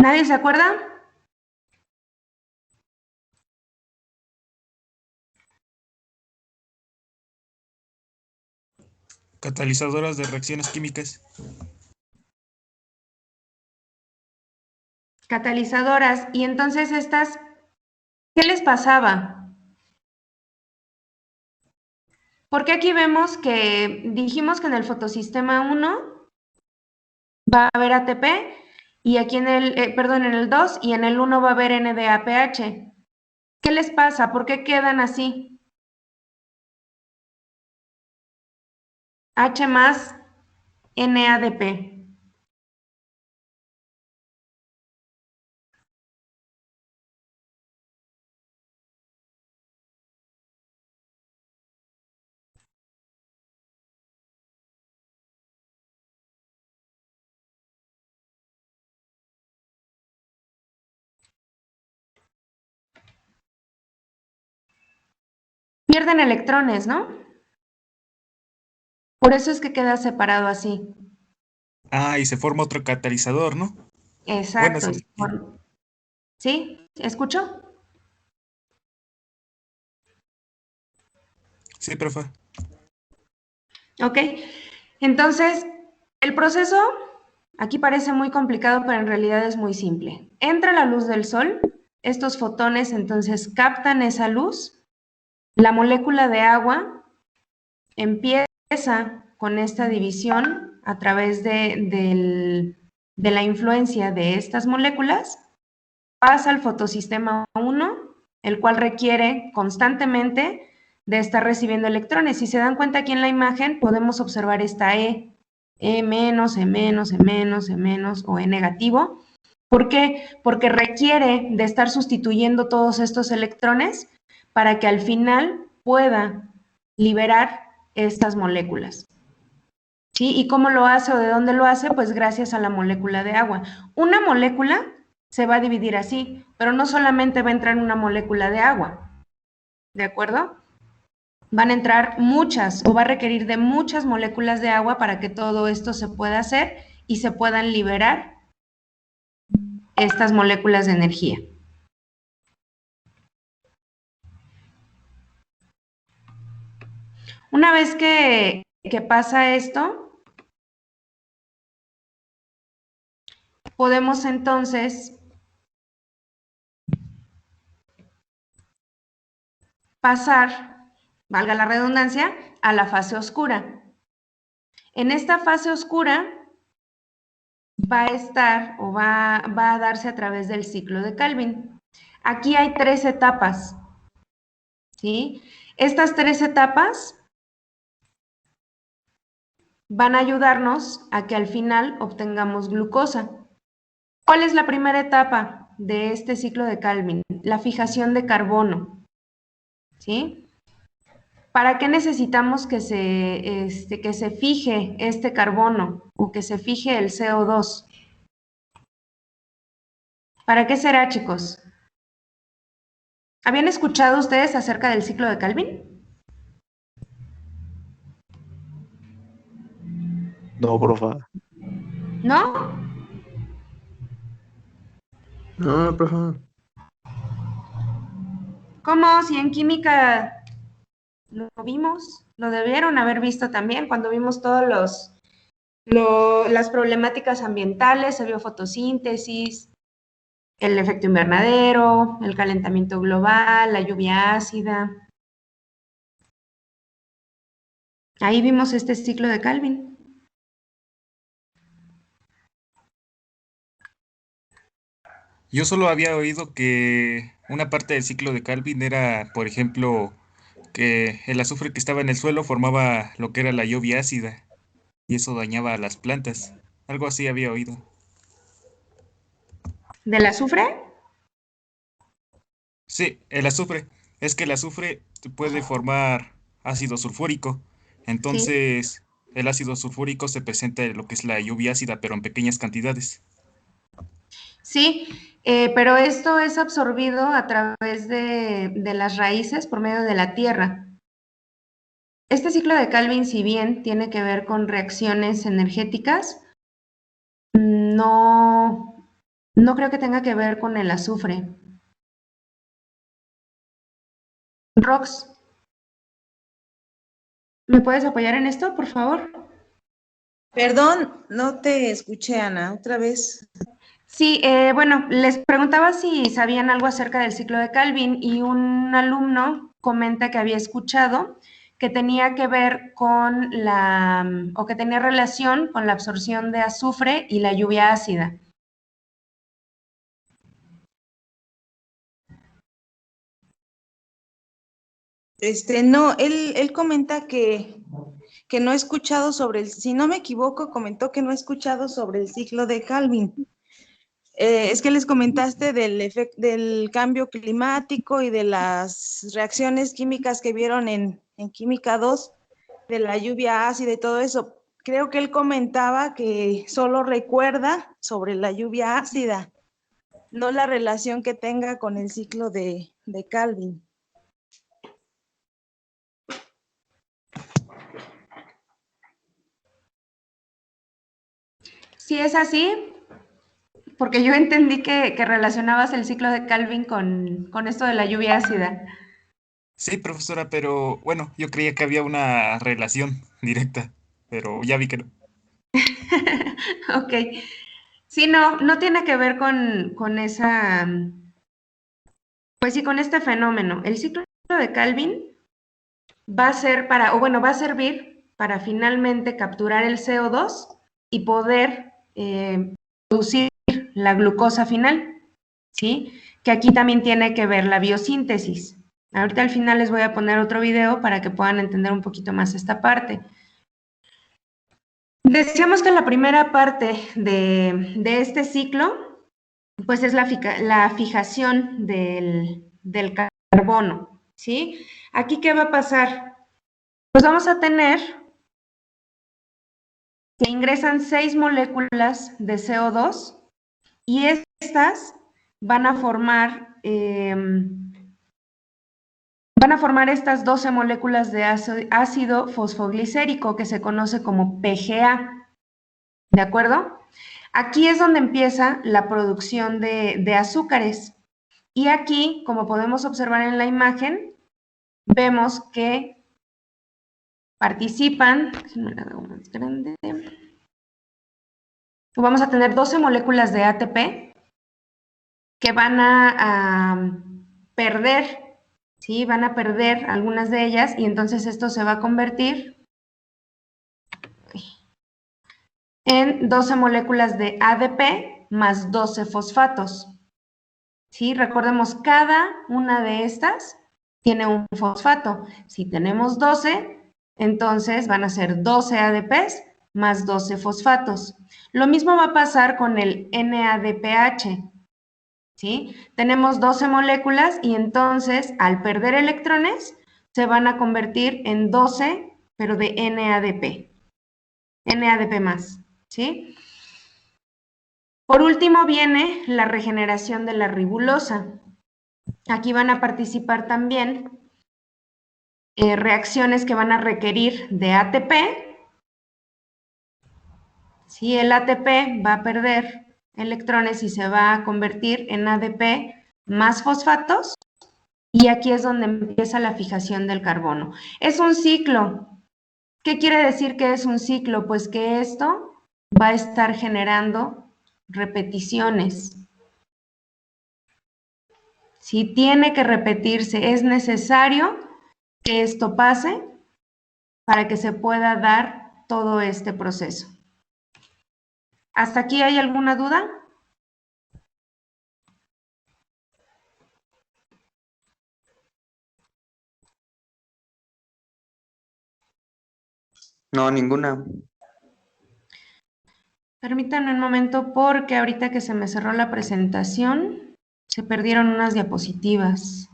¿Nadie se acuerda? Catalizadoras de reacciones químicas. Catalizadoras. Y entonces estas, ¿qué les pasaba? Porque aquí vemos que dijimos que en el fotosistema 1 va a haber ATP y aquí en el 2 y en el 1 va a haber NADPH. ¿Qué les pasa? ¿Por qué quedan así? H más NADP. Pierden electrones, ¿no? Por eso es que queda separado así. Ah, y se forma otro catalizador, ¿no? Bueno, Exacto. sí. ¿Sí? ¿Escucho? Sí, profe. ¿Ok? Entonces, el proceso aquí parece muy complicado, pero en realidad es muy simple. Entra la luz del sol, estos fotones entonces captan esa luz, la molécula de agua empieza con esta división a través de la influencia de estas moléculas, pasa al fotosistema 1, el cual requiere constantemente de estar recibiendo electrones. Si se dan cuenta aquí en la imagen, podemos observar esta E menos, E menos, E menos, E menos o E negativo. ¿Por qué? Porque requiere de estar sustituyendo todos estos electrones para que al final pueda liberar estas moléculas. ¿Sí? ¿Y cómo lo hace o de dónde lo hace? Pues gracias a la molécula de agua. Una molécula se va a dividir así, pero no solamente va a entrar una molécula de agua, ¿de acuerdo? Van a entrar muchas o va a requerir de muchas moléculas de agua para que todo esto se pueda hacer y se puedan liberar estas moléculas de energía. Una vez que pasa esto, podemos entonces pasar, valga la redundancia, a la fase oscura. En esta fase oscura va a estar o va a darse a través del ciclo de Calvin. Aquí hay 3 etapas, ¿sí? Estas 3 etapas van a ayudarnos a que al final obtengamos glucosa. ¿Cuál es la primera etapa de este ciclo de Calvin? La fijación de carbono, ¿sí? ¿Para qué necesitamos que se fije este carbono o que se fije el CO2? ¿Para qué será, chicos? ¿Habían escuchado ustedes acerca del ciclo de Calvin? No, profa. ¿No? No, profa. ¿Cómo? Si en química lo vimos, lo debieron haber visto también cuando vimos todos las problemáticas ambientales, se vio fotosíntesis, el efecto invernadero, el calentamiento global, la lluvia ácida. Ahí vimos este ciclo de Calvin. Yo solo había oído que una parte del ciclo de Calvin era, por ejemplo, que el azufre que estaba en el suelo formaba lo que era la lluvia ácida y eso dañaba a las plantas. Algo así había oído. ¿Del azufre? Sí, el azufre. Es que el azufre puede formar ácido sulfúrico. Sí. Entonces, el ácido sulfúrico se presenta en lo que es la lluvia ácida, pero en pequeñas cantidades. Sí, pero esto es absorbido a través de las raíces por medio de la tierra. Este ciclo de Calvin, si bien tiene que ver con reacciones energéticas, no creo que tenga que ver con el azufre. Rox, ¿me puedes apoyar en esto, por favor? Perdón, no te escuché, Ana, otra vez. Sí, bueno, les preguntaba si sabían algo acerca del ciclo de Calvin y un alumno comenta que había escuchado que tenía que ver con o que tenía relación con la absorción de azufre y la lluvia ácida. No, él comenta que no ha escuchado sobre si no me equivoco, comentó que no ha escuchado sobre el ciclo de Calvin. Es que les comentaste del cambio climático y de las reacciones químicas que vieron en Química 2, de la lluvia ácida y todo eso. Creo que él comentaba que solo recuerda sobre la lluvia ácida, no la relación que tenga con el ciclo de Calvin. Si es así, porque yo entendí que relacionabas el ciclo de Calvin con esto de la lluvia ácida. Sí, profesora, pero bueno, yo creía que había una relación directa, pero ya vi que no. Ok. Sí, no, no tiene que ver con esa, pues sí, con este fenómeno. El ciclo de Calvin va a ser para, o bueno, va a servir para finalmente capturar el CO2 y poder producir la glucosa final, ¿sí? Que aquí también tiene que ver la biosíntesis. Ahorita al final les voy a poner otro video para que puedan entender un poquito más esta parte. Decíamos que la primera parte de este ciclo, pues es la fijación del carbono, ¿sí? Aquí, ¿qué va a pasar? Pues vamos a tener que ingresan 6 moléculas de CO2 y estas van a formar estas 12 moléculas de ácido fosfoglicérico que se conoce como PGA, ¿de acuerdo? Aquí es donde empieza la producción de azúcares. Y aquí, como podemos observar en la imagen, vemos que participan, más grande, vamos a tener 12 moléculas de ATP que van a perder, ¿sí? Van a perder algunas de ellas y entonces esto se va a convertir en 12 moléculas de ADP más 12 fosfatos. ¿Sí? Recordemos, cada una de estas tiene un fosfato. Si tenemos 12, entonces van a ser 12 ADPs más 12 fosfatos. Lo mismo va a pasar con el NADPH. ¿Sí? Tenemos 12 moléculas y entonces al perder electrones se van a convertir en 12, pero de NADP. NADP más. ¿Sí? Por último viene la regeneración de la ribulosa. Aquí van a participar también reacciones que van a requerir de ATP. Si el ATP va a perder electrones y se va a convertir en ADP más fosfatos, y aquí es donde empieza la fijación del carbono. Es un ciclo. ¿Qué quiere decir que es un ciclo? Pues que esto va a estar generando repeticiones. Si tiene que repetirse, es necesario que esto pase para que se pueda dar todo este proceso. ¿Hasta aquí hay alguna duda? No, ninguna. Permítanme un momento porque ahorita que se me cerró la presentación, se perdieron unas diapositivas.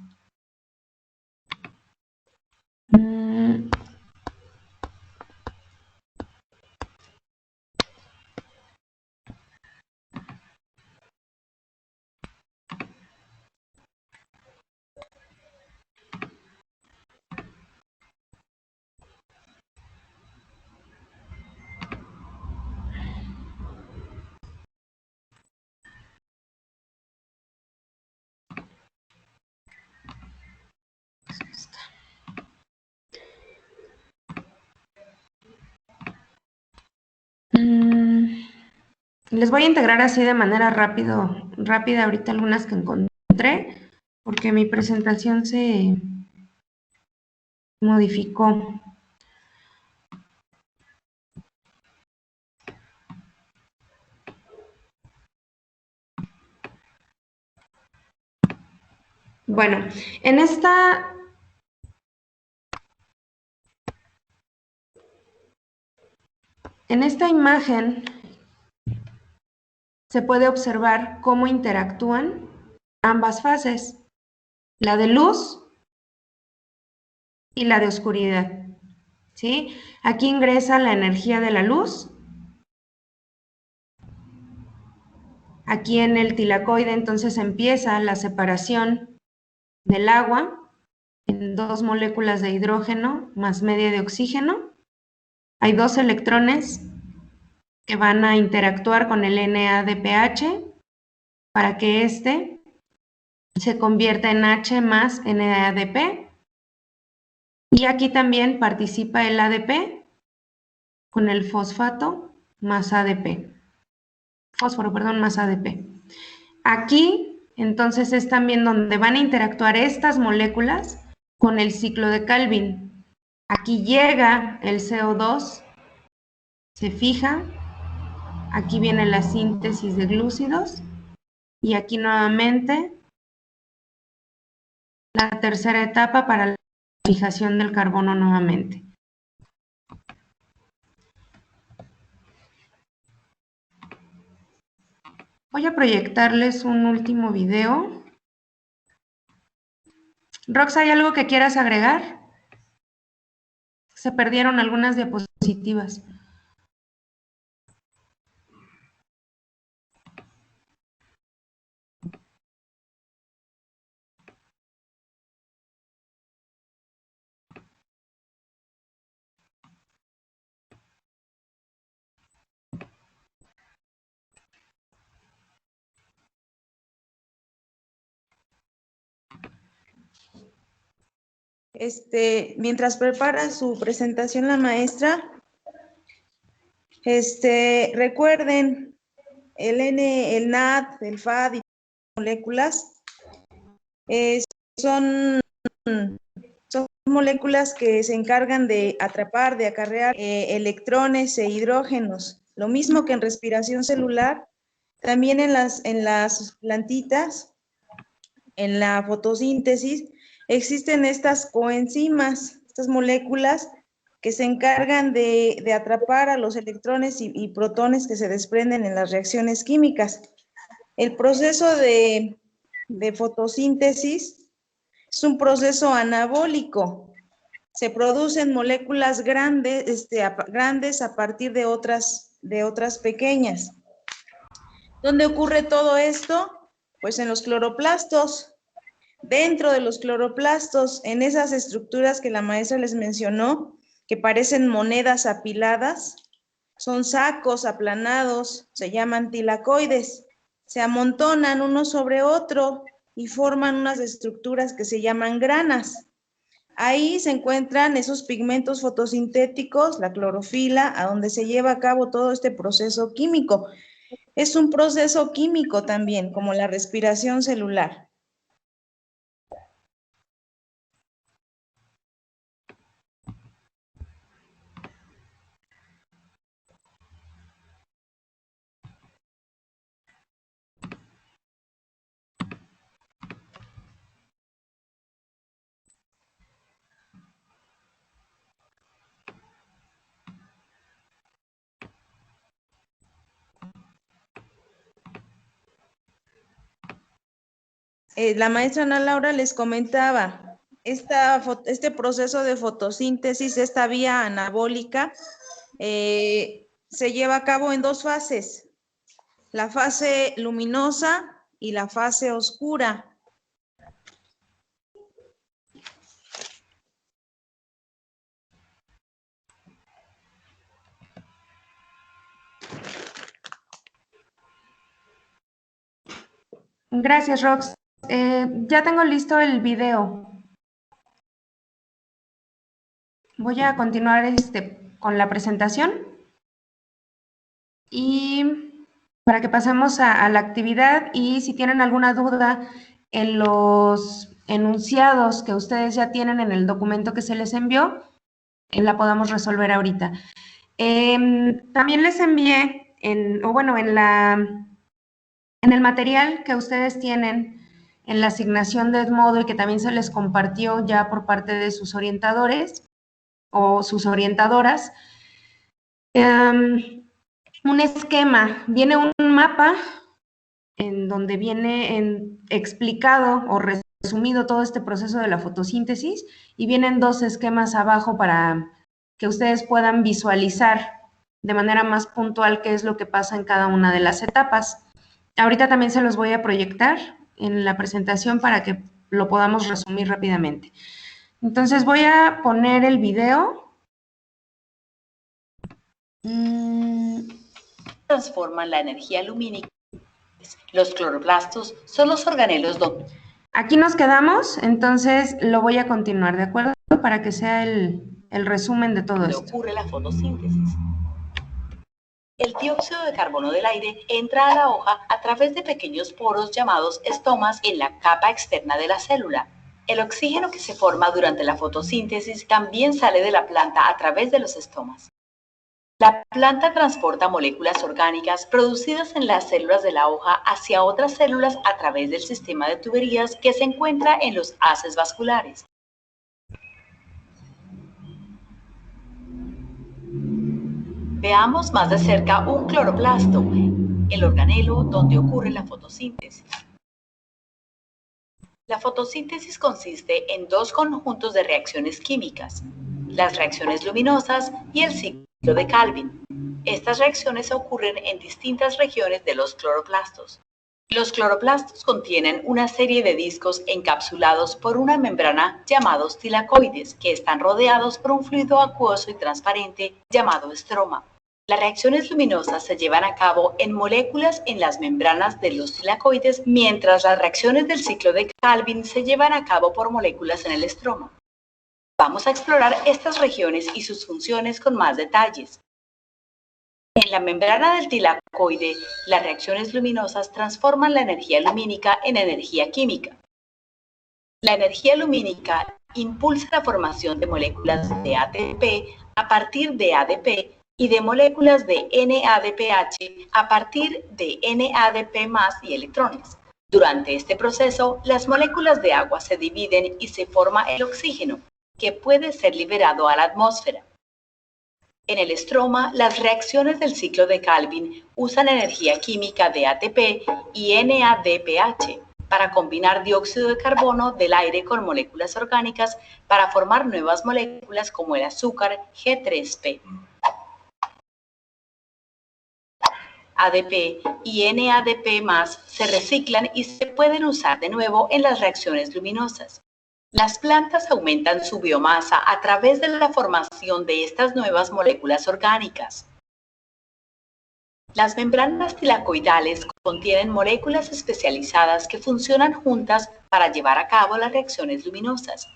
Les voy a integrar así de manera rápida ahorita algunas que encontré, porque mi presentación se modificó. Bueno, en esta imagen se puede observar cómo interactúan ambas fases, la de luz y la de oscuridad, ¿sí? Aquí ingresa la energía de la luz. Aquí en el tilacoide entonces empieza la separación del agua en 2 moléculas de hidrógeno más media de oxígeno. Hay 2 electrones que van a interactuar con el NADPH para que este se convierta en H más NADP Y aquí también participa el ADP con el fosfato más ADP. Fósforo, perdón, más ADP. Aquí, entonces, es también donde van a interactuar estas moléculas con el ciclo de Calvin. Aquí llega el CO2, se fija, aquí viene la síntesis de glúcidos y aquí nuevamente la tercera etapa para la fijación del carbono nuevamente. Voy a proyectarles un último video. Rox, ¿hay algo que quieras agregar? Se perdieron algunas diapositivas. Mientras prepara su presentación la maestra, recuerden el NAD, el FAD y moléculas son moléculas que se encargan de atrapar, de acarrear electrones e hidrógenos. Lo mismo que en respiración celular, también en las plantitas, en la fotosíntesis, existen estas coenzimas, estas moléculas que se encargan de atrapar a los electrones y protones que se desprenden en las reacciones químicas. El proceso de fotosíntesis es un proceso anabólico. Se producen moléculas grandes, grandes a partir de otras pequeñas. ¿Dónde ocurre todo esto? Pues en los cloroplastos. Dentro de los cloroplastos, en esas estructuras que la maestra les mencionó, que parecen monedas apiladas, son sacos aplanados, se llaman tilacoides. Se amontonan uno sobre otro y forman unas estructuras que se llaman granas. Ahí se encuentran esos pigmentos fotosintéticos, la clorofila, a donde se lleva a cabo todo este proceso químico. Es un proceso químico también, como la respiración celular. La maestra Ana Laura les comentaba, este proceso de fotosíntesis, esta vía anabólica, se lleva a cabo en dos fases, la fase luminosa y la fase oscura. Gracias, Rox. Ya tengo listo el video. Voy a continuar con la presentación y para que pasemos a la actividad, y si tienen alguna duda en los enunciados que ustedes ya tienen en el documento que se les envió, la podamos resolver ahorita. También les envié, en el material que ustedes tienen en la asignación de Edmodo y que también se les compartió ya por parte de sus orientadores o sus orientadoras, un esquema, viene un mapa en donde viene explicado o resumido todo este proceso de la fotosíntesis, y vienen dos esquemas abajo para que ustedes puedan visualizar de manera más puntual qué es lo que pasa en cada una de las etapas. Ahorita también se los voy a proyectar en la presentación para que lo podamos resumir rápidamente. Entonces voy a poner el video. Transforman la energía lumínica. Los cloroplastos son los organelos donde... Aquí nos quedamos, entonces lo voy a continuar, ¿de acuerdo? para que sea el resumen de todo donde esto. ocurre la fotosíntesis. El dióxido de carbono del aire entra a la hoja a través de pequeños poros llamados estomas en la capa externa de la célula. El oxígeno que se forma durante la fotosíntesis también sale de la planta a través de los estomas. La planta transporta moléculas orgánicas producidas en las células de la hoja hacia otras células a través del sistema de tuberías que se encuentra en los haces vasculares. Veamos más de cerca un cloroplasto, el organelo donde ocurre la fotosíntesis. La fotosíntesis consiste en dos conjuntos de reacciones químicas, las reacciones luminosas y el ciclo de Calvin. Estas reacciones ocurren en distintas regiones de los cloroplastos. Los cloroplastos contienen una serie de discos encapsulados por una membrana llamados tilacoides, que están rodeados por un fluido acuoso y transparente llamado estroma. Las reacciones luminosas se llevan a cabo en moléculas en las membranas de los tilacoides, mientras las reacciones del ciclo de Calvin se llevan a cabo por moléculas en el estroma. Vamos a explorar estas regiones y sus funciones con más detalles. En la membrana del tilacoide, las reacciones luminosas transforman la energía lumínica en energía química. La energía lumínica impulsa la formación de moléculas de ATP a partir de ADP y de moléculas de NADPH a partir de NADP+ y electrones. Durante este proceso, las moléculas de agua se dividen y se forma el oxígeno, que puede ser liberado a la atmósfera. En el estroma, las reacciones del ciclo de Calvin usan energía química de ATP y NADPH para combinar dióxido de carbono del aire con moléculas orgánicas para formar nuevas moléculas como el azúcar G3P. ADP y NADP+ se reciclan y se pueden usar de nuevo en las reacciones luminosas. Las plantas aumentan su biomasa a través de la formación de estas nuevas moléculas orgánicas. Las membranas tilacoidales contienen moléculas especializadas que funcionan juntas para llevar a cabo las reacciones luminosas.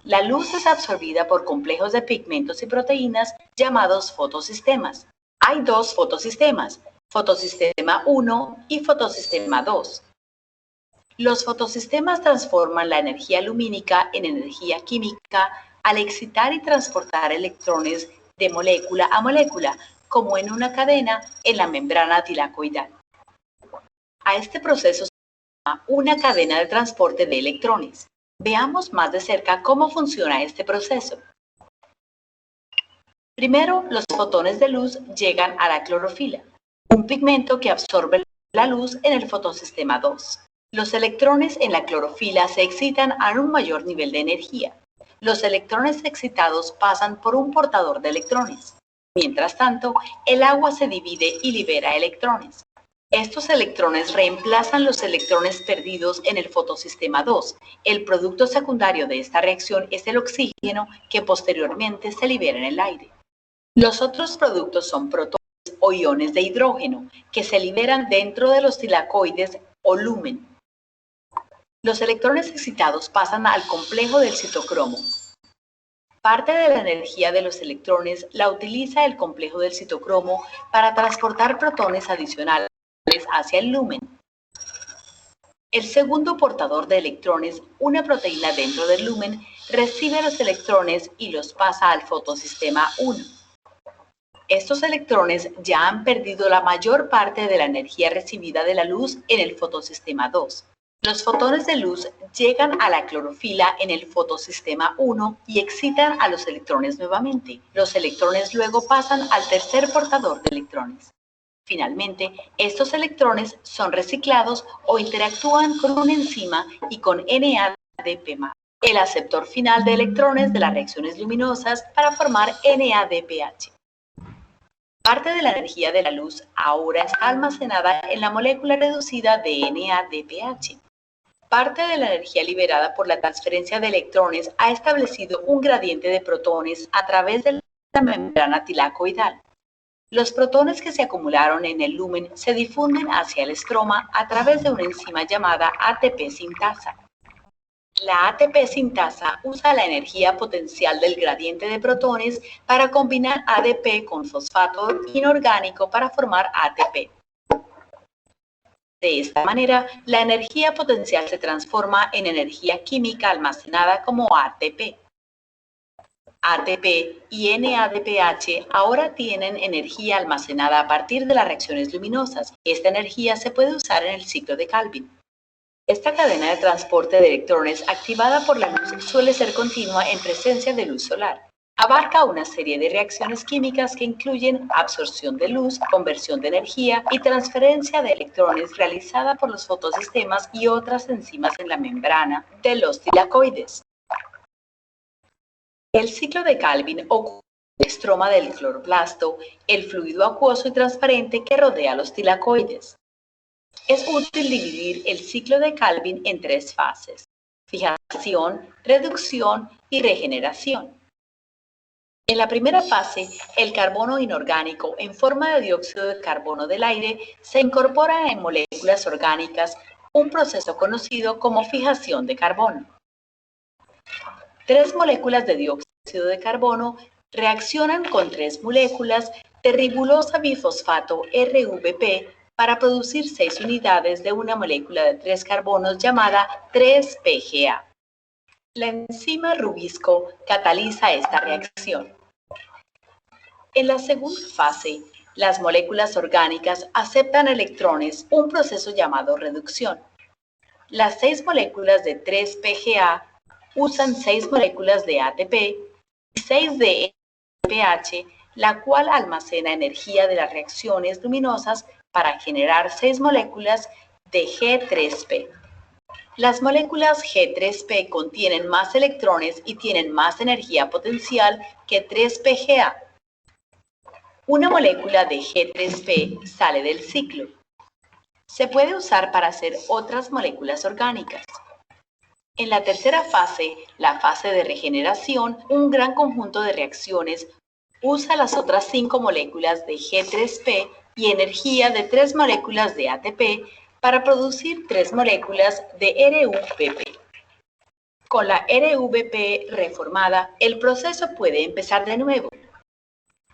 La luz es absorbida por complejos de pigmentos y proteínas llamados fotosistemas. Hay dos fotosistemas, fotosistema 1 y fotosistema 2. Los fotosistemas transforman la energía lumínica en energía química al excitar y transportar electrones de molécula a molécula, como en una cadena en la membrana tilacoidal. A este proceso se llama una cadena de transporte de electrones. Veamos más de cerca cómo funciona este proceso. Primero, los fotones de luz llegan a la clorofila, un pigmento que absorbe la luz en el fotosistema 2. Los electrones en la clorofila se excitan a un mayor nivel de energía. Los electrones excitados pasan por un portador de electrones. Mientras tanto, el agua se divide y libera electrones. Estos electrones reemplazan los electrones perdidos en el fotosistema 2. El producto secundario de esta reacción es el oxígeno, que posteriormente se libera en el aire. Los otros productos son protones o iones de hidrógeno, que se liberan dentro de los tilacoides o lumen. Los electrones excitados pasan al complejo del citocromo. Parte de la energía de los electrones la utiliza el complejo del citocromo para transportar protones adicionales hacia el lumen. El segundo portador de electrones, una proteína dentro del lumen, recibe los electrones y los pasa al fotosistema 1. Estos electrones ya han perdido la mayor parte de la energía recibida de la luz en el fotosistema 2. Los fotones de luz llegan a la clorofila en el fotosistema 1 y excitan a los electrones nuevamente. Los electrones luego pasan al tercer portador de electrones. Finalmente, estos electrones son reciclados o interactúan con una enzima y con NADP+, el aceptor final de electrones de las reacciones luminosas, para formar NADPH. Parte de la energía de la luz ahora está almacenada en la molécula reducida de NADPH. Parte de la energía liberada por la transferencia de electrones ha establecido un gradiente de protones a través de la membrana tilacoidal. Los protones que se acumularon en el lumen se difunden hacia el estroma a través de una enzima llamada ATP sintasa. La ATP sintasa usa la energía potencial del gradiente de protones para combinar ADP con fosfato inorgánico para formar ATP. De esta manera, la energía potencial se transforma en energía química almacenada como ATP. ATP y NADPH ahora tienen energía almacenada a partir de las reacciones luminosas. Esta energía se puede usar en el ciclo de Calvin. Esta cadena de transporte de electrones activada por la luz suele ser continua en presencia de luz solar. Abarca una serie de reacciones químicas que incluyen absorción de luz, conversión de energía y transferencia de electrones realizada por los fotosistemas y otras enzimas en la membrana de los tilacoides. El ciclo de Calvin ocurre en el estroma del cloroplasto, el fluido acuoso y transparente que rodea los tilacoides. Es útil dividir el ciclo de Calvin en 3 fases: fijación, reducción y regeneración. En la primera fase, el carbono inorgánico en forma de dióxido de carbono del aire se incorpora en moléculas orgánicas, un proceso conocido como fijación de carbono. 3 moléculas de dióxido de carbono reaccionan con 3 moléculas de ribulosa bifosfato RVP para producir 6 unidades de una molécula de 3 carbonos llamada 3-PGA. La enzima Rubisco cataliza esta reacción. En la segunda fase, las moléculas orgánicas aceptan electrones, un proceso llamado reducción. Las 6 moléculas de 3-PGA usan 6 moléculas de ATP y 6 de NADPH, la cual almacena energía de las reacciones luminosas para generar 6 moléculas de G3P. Las moléculas G3P contienen más electrones y tienen más energía potencial que 3-PGA. Una molécula de G3P sale del ciclo. Se puede usar para hacer otras moléculas orgánicas. En la tercera fase, la fase de regeneración, un gran conjunto de reacciones usa las otras 5 moléculas de G3P y energía de 3 moléculas de ATP para producir 3 moléculas de RVP. Con la RVP reformada, el proceso puede empezar de nuevo.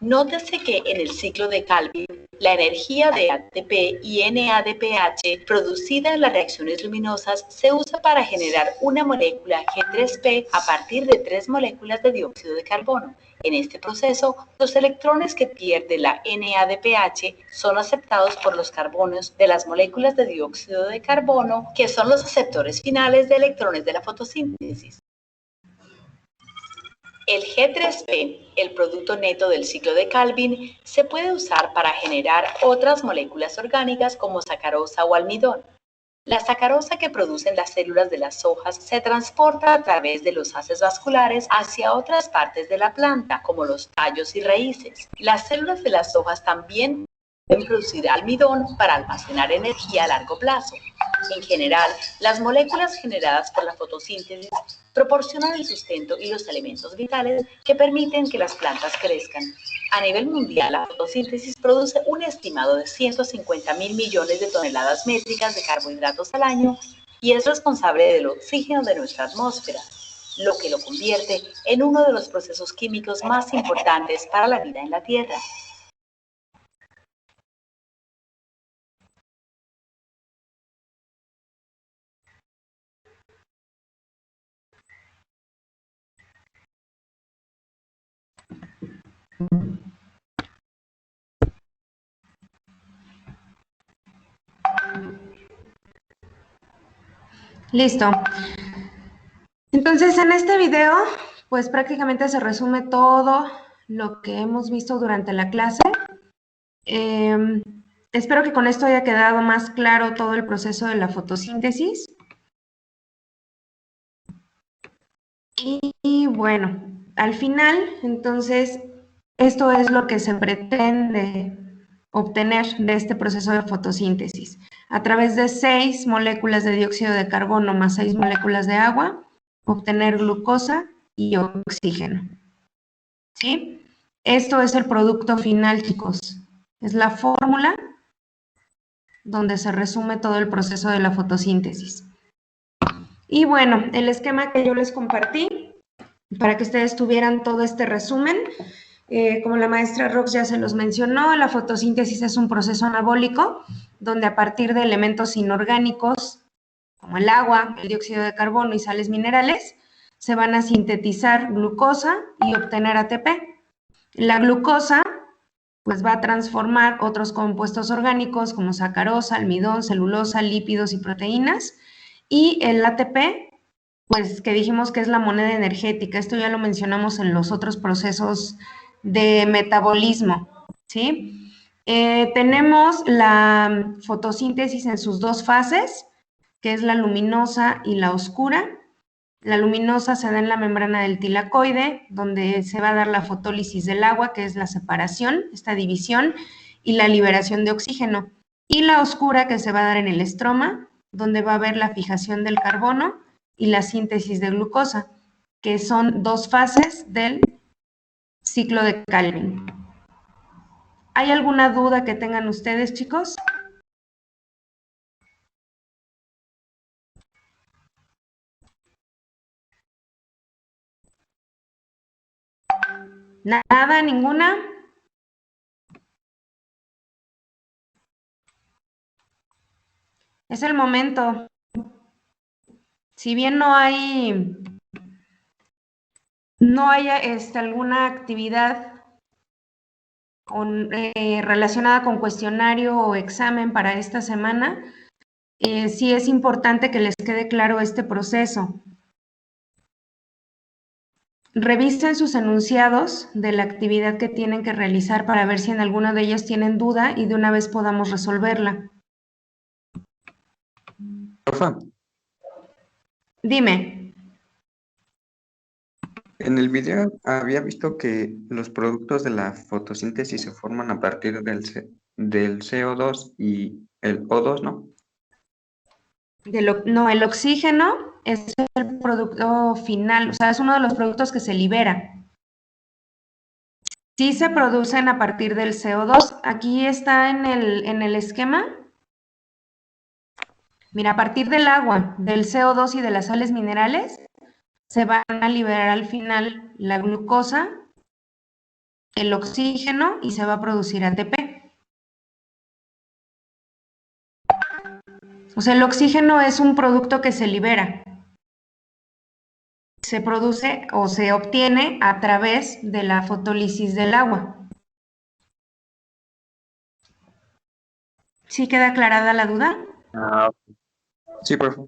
Nótese que en el ciclo de Calvin, la energía de ATP y NADPH producida en las reacciones luminosas se usa para generar una molécula G3P a partir de 3 moléculas de dióxido de carbono. En este proceso, los electrones que pierde la NADPH son aceptados por los carbonos de las moléculas de dióxido de carbono, que son los aceptores finales de electrones de la fotosíntesis. El G3P, el producto neto del ciclo de Calvin, se puede usar para generar otras moléculas orgánicas como sacarosa o almidón. La sacarosa que producen las células de las hojas se transporta a través de los haces vasculares hacia otras partes de la planta, como los tallos y raíces. Las células de las hojas también pueden producir almidón para almacenar energía a largo plazo. En general, las moléculas generadas por la fotosíntesis proporcionan el sustento y los elementos vitales que permiten que las plantas crezcan. A nivel mundial, la fotosíntesis produce un estimado de 150.000 millones de toneladas métricas de carbohidratos al año y es responsable del oxígeno de nuestra atmósfera, lo que lo convierte en uno de los procesos químicos más importantes para la vida en la Tierra. Listo. Entonces, en este video, pues prácticamente se resume todo lo que hemos visto durante la clase. Espero que con esto haya quedado más claro todo el proceso de la fotosíntesis. Y bueno, al final, entonces, esto es lo que se pretende obtener de este proceso de fotosíntesis. A través de 6 moléculas de dióxido de carbono más 6 moléculas de agua, obtener glucosa y oxígeno. ¿Sí? Esto es el producto final, chicos. Es la fórmula donde se resume todo el proceso de la fotosíntesis. Y bueno, el esquema que yo les compartí, para que ustedes tuvieran todo este resumen, como la maestra Rox ya se los mencionó, la fotosíntesis es un proceso anabólico donde a partir de elementos inorgánicos como el agua, el dióxido de carbono y sales minerales, se van a sintetizar glucosa y obtener ATP. La glucosa pues va a transformar otros compuestos orgánicos como sacarosa, almidón, celulosa, lípidos y proteínas. Y el ATP, pues que dijimos que es la moneda energética, esto ya lo mencionamos en los otros procesos de metabolismo, ¿sí? Tenemos la fotosíntesis en sus dos fases, que es la luminosa y la oscura. La luminosa se da en la membrana del tilacoide, donde se va a dar la fotólisis del agua, que es la separación, esta división, y la liberación de oxígeno. Y la oscura, que se va a dar en el estroma, donde va a haber la fijación del carbono y la síntesis de glucosa, que son dos fases del ciclo de Calvin. ¿Hay alguna duda que tengan ustedes, chicos? ¿Nada? ¿Ninguna? Es el momento. Si bien no hay alguna actividad relacionada con cuestionario o examen para esta semana, sí es importante que les quede claro este proceso. Revisen sus enunciados de la actividad que tienen que realizar para ver si en alguna de ellas tienen duda y de una vez podamos resolverla. Profa, Dime. en el video había visto que los productos de la fotosíntesis se forman a partir del CO2 y el O2, ¿no? No, el oxígeno es el producto final, o sea, es uno de los productos que se libera. Sí se producen a partir del CO2. Aquí está en el esquema. Mira, a partir del agua, del CO2 y de las sales minerales, se van a liberar al final la glucosa, el oxígeno y se va a producir ATP. O sea, el oxígeno es un producto que se libera. Se produce o se obtiene a través de la fotólisis del agua. ¿Sí queda aclarada la duda? Ah, sí, profe.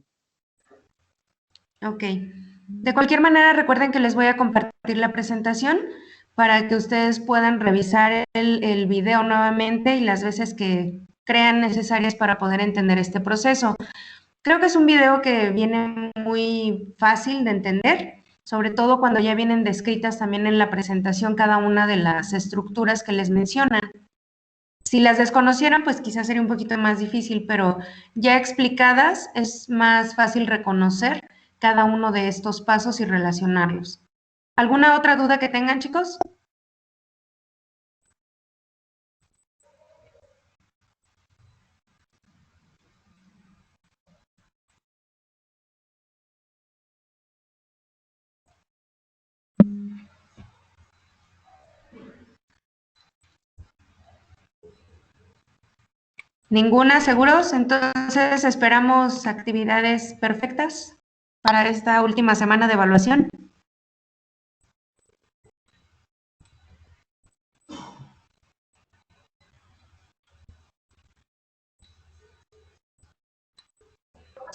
Ok. De cualquier manera, recuerden que les voy a compartir la presentación para que ustedes puedan revisar el video nuevamente y las veces que crean necesarias para poder entender este proceso. Creo que es un video que viene muy fácil de entender, sobre todo cuando ya vienen descritas también en la presentación cada una de las estructuras que les mencionan. Si las desconocieran, pues quizás sería un poquito más difícil, pero ya explicadas es más fácil reconocer cada uno de estos pasos y relacionarlos. ¿Alguna otra duda que tengan, chicos? ¿Ninguna, seguros? Entonces esperamos actividades perfectas para esta última semana de evaluación.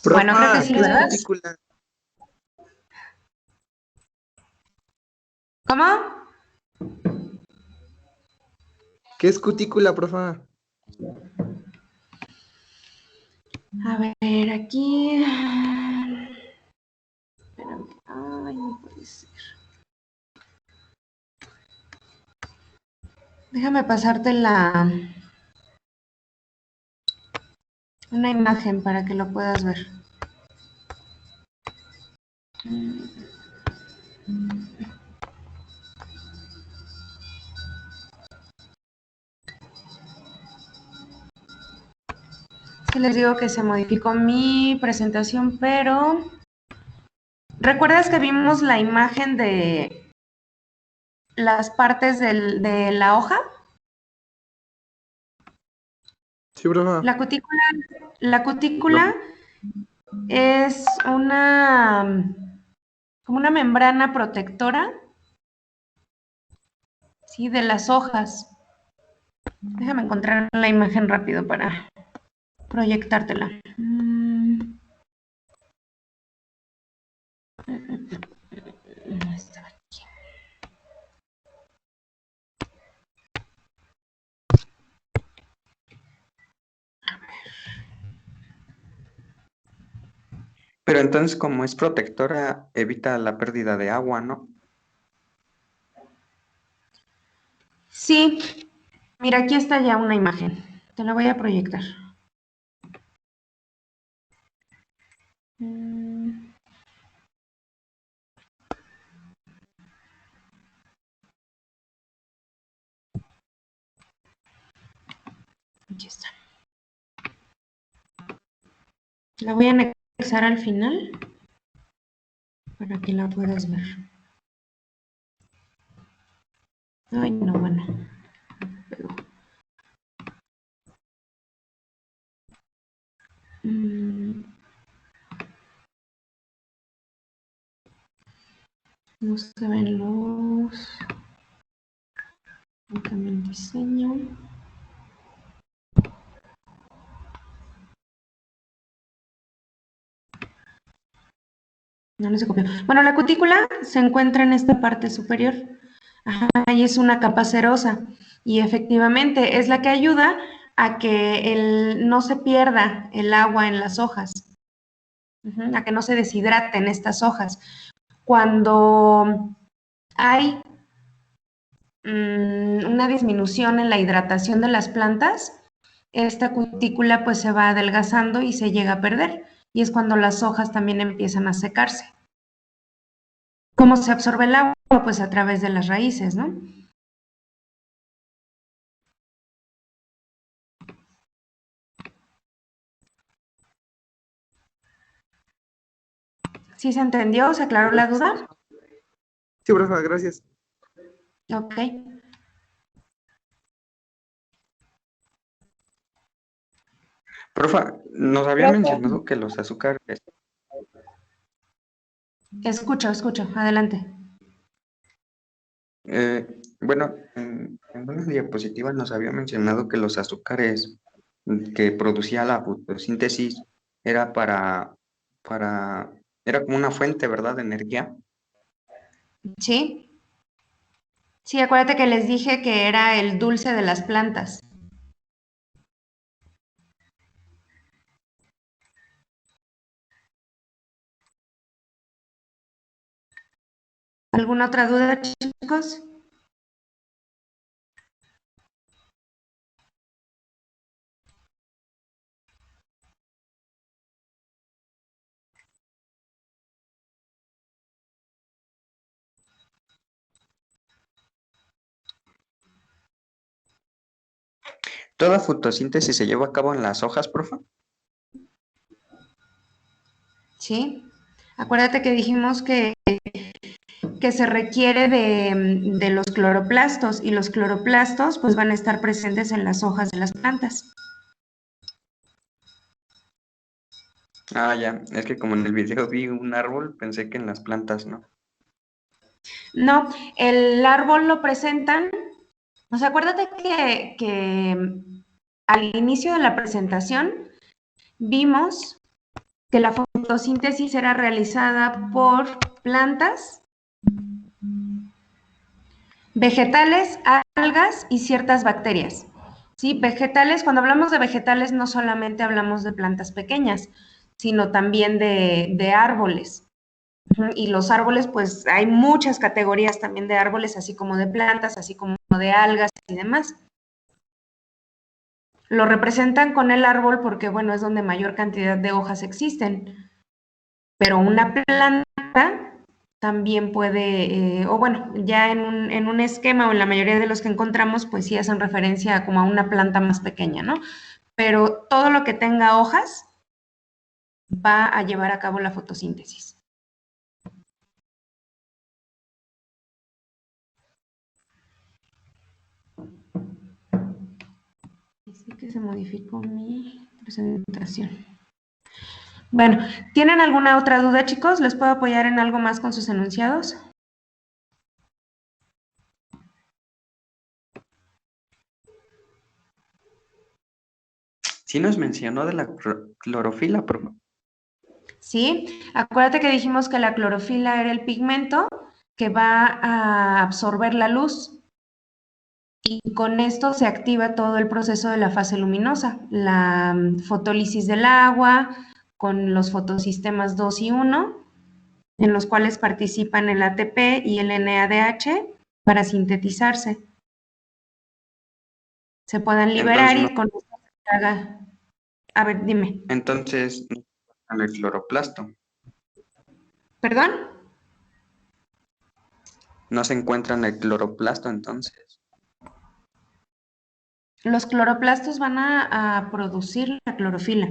Bueno, creo que sí, ¿qué es ¿verdad? cutícula? ¿Cómo? ¿Qué es cutícula, profa? A ver, aquí. Espérame. Ay, no puede ser. Déjame pasarte una imagen para que lo puedas ver. Es que les digo que se modificó mi presentación, pero ¿Recuerdas que vimos la imagen de las partes de la hoja? Sí, profa. La cutícula es como una membrana protectora, ¿sí? De las hojas. Déjame encontrar la imagen rápido para proyectártela. Está aquí. Pero entonces, como es protectora, evita la pérdida de agua, ¿no? Sí, mira, aquí está ya una imagen. Te la voy a proyectar. Aquí está. La voy a anexar al final para que la puedas ver. Ay, no, bueno. Pero, no se ven los... Cambio el diseño. No se copió. Bueno, la cutícula se encuentra en esta parte superior. Ajá, y es una capa cerosa. Y efectivamente es la que ayuda a que no se pierda el agua en las hojas. A que no se deshidraten estas hojas. Cuando hay una disminución en la hidratación de las plantas, esta cutícula pues se va adelgazando y se llega a perder. Y es cuando las hojas también empiezan a secarse. ¿Cómo se absorbe el agua? Pues a través de las raíces, ¿no? ¿Sí se entendió? ¿Se aclaró la duda? Sí, profa, gracias. Ok. Profa, nos había mencionado que los azúcares, Escucho, adelante. bueno, en una diapositiva nos había mencionado que los azúcares que producía la fotosíntesis era era como una fuente, ¿verdad?, de energía. ¿Sí? Sí, acuérdate que les dije que era el dulce de las plantas. ¿Alguna otra duda, chicos? ¿Toda fotosíntesis se lleva a cabo en las hojas, profa? Sí. Acuérdate que dijimos que se requiere de los cloroplastos y los cloroplastos pues van a estar presentes en las hojas de las plantas. Ah, ya, es que como en el video vi un árbol, pensé que en las plantas, ¿no? No, el árbol lo presentan, o sea, acuérdate que al inicio de la presentación vimos que la fotosíntesis era realizada por plantas, vegetales, algas y ciertas bacterias. ¿Sí? Vegetales, cuando hablamos de vegetales no solamente hablamos de plantas pequeñas, sino también de árboles. Y los árboles, pues hay muchas categorías también de árboles, así como de plantas, así como de algas y demás. Lo representan con el árbol porque, bueno, es donde mayor cantidad de hojas existen. Pero una planta también puede, o bueno, ya en un esquema o en la mayoría de los que encontramos, pues sí hacen referencia como a una planta más pequeña, ¿no? Pero todo lo que tenga hojas va a llevar a cabo la fotosíntesis. que se modificó mi presentación. Bueno, ¿tienen alguna otra duda, chicos? ¿Les puedo apoyar en algo más con sus enunciados? Sí nos mencionó de la clorofila, profe. Sí, acuérdate que dijimos que la clorofila era el pigmento que va a absorber la luz y con esto se activa todo el proceso de la fase luminosa, la fotólisis del agua con los fotosistemas 2 y 1, en los cuales participan el ATP y el NADH para sintetizarse. Se puedan liberar Entonces, y con esto se haga... A ver, dime. Entonces, en el cloroplasto. ¿Perdón? No se encuentra en el cloroplasto, entonces. Los cloroplastos van a producir la clorofila.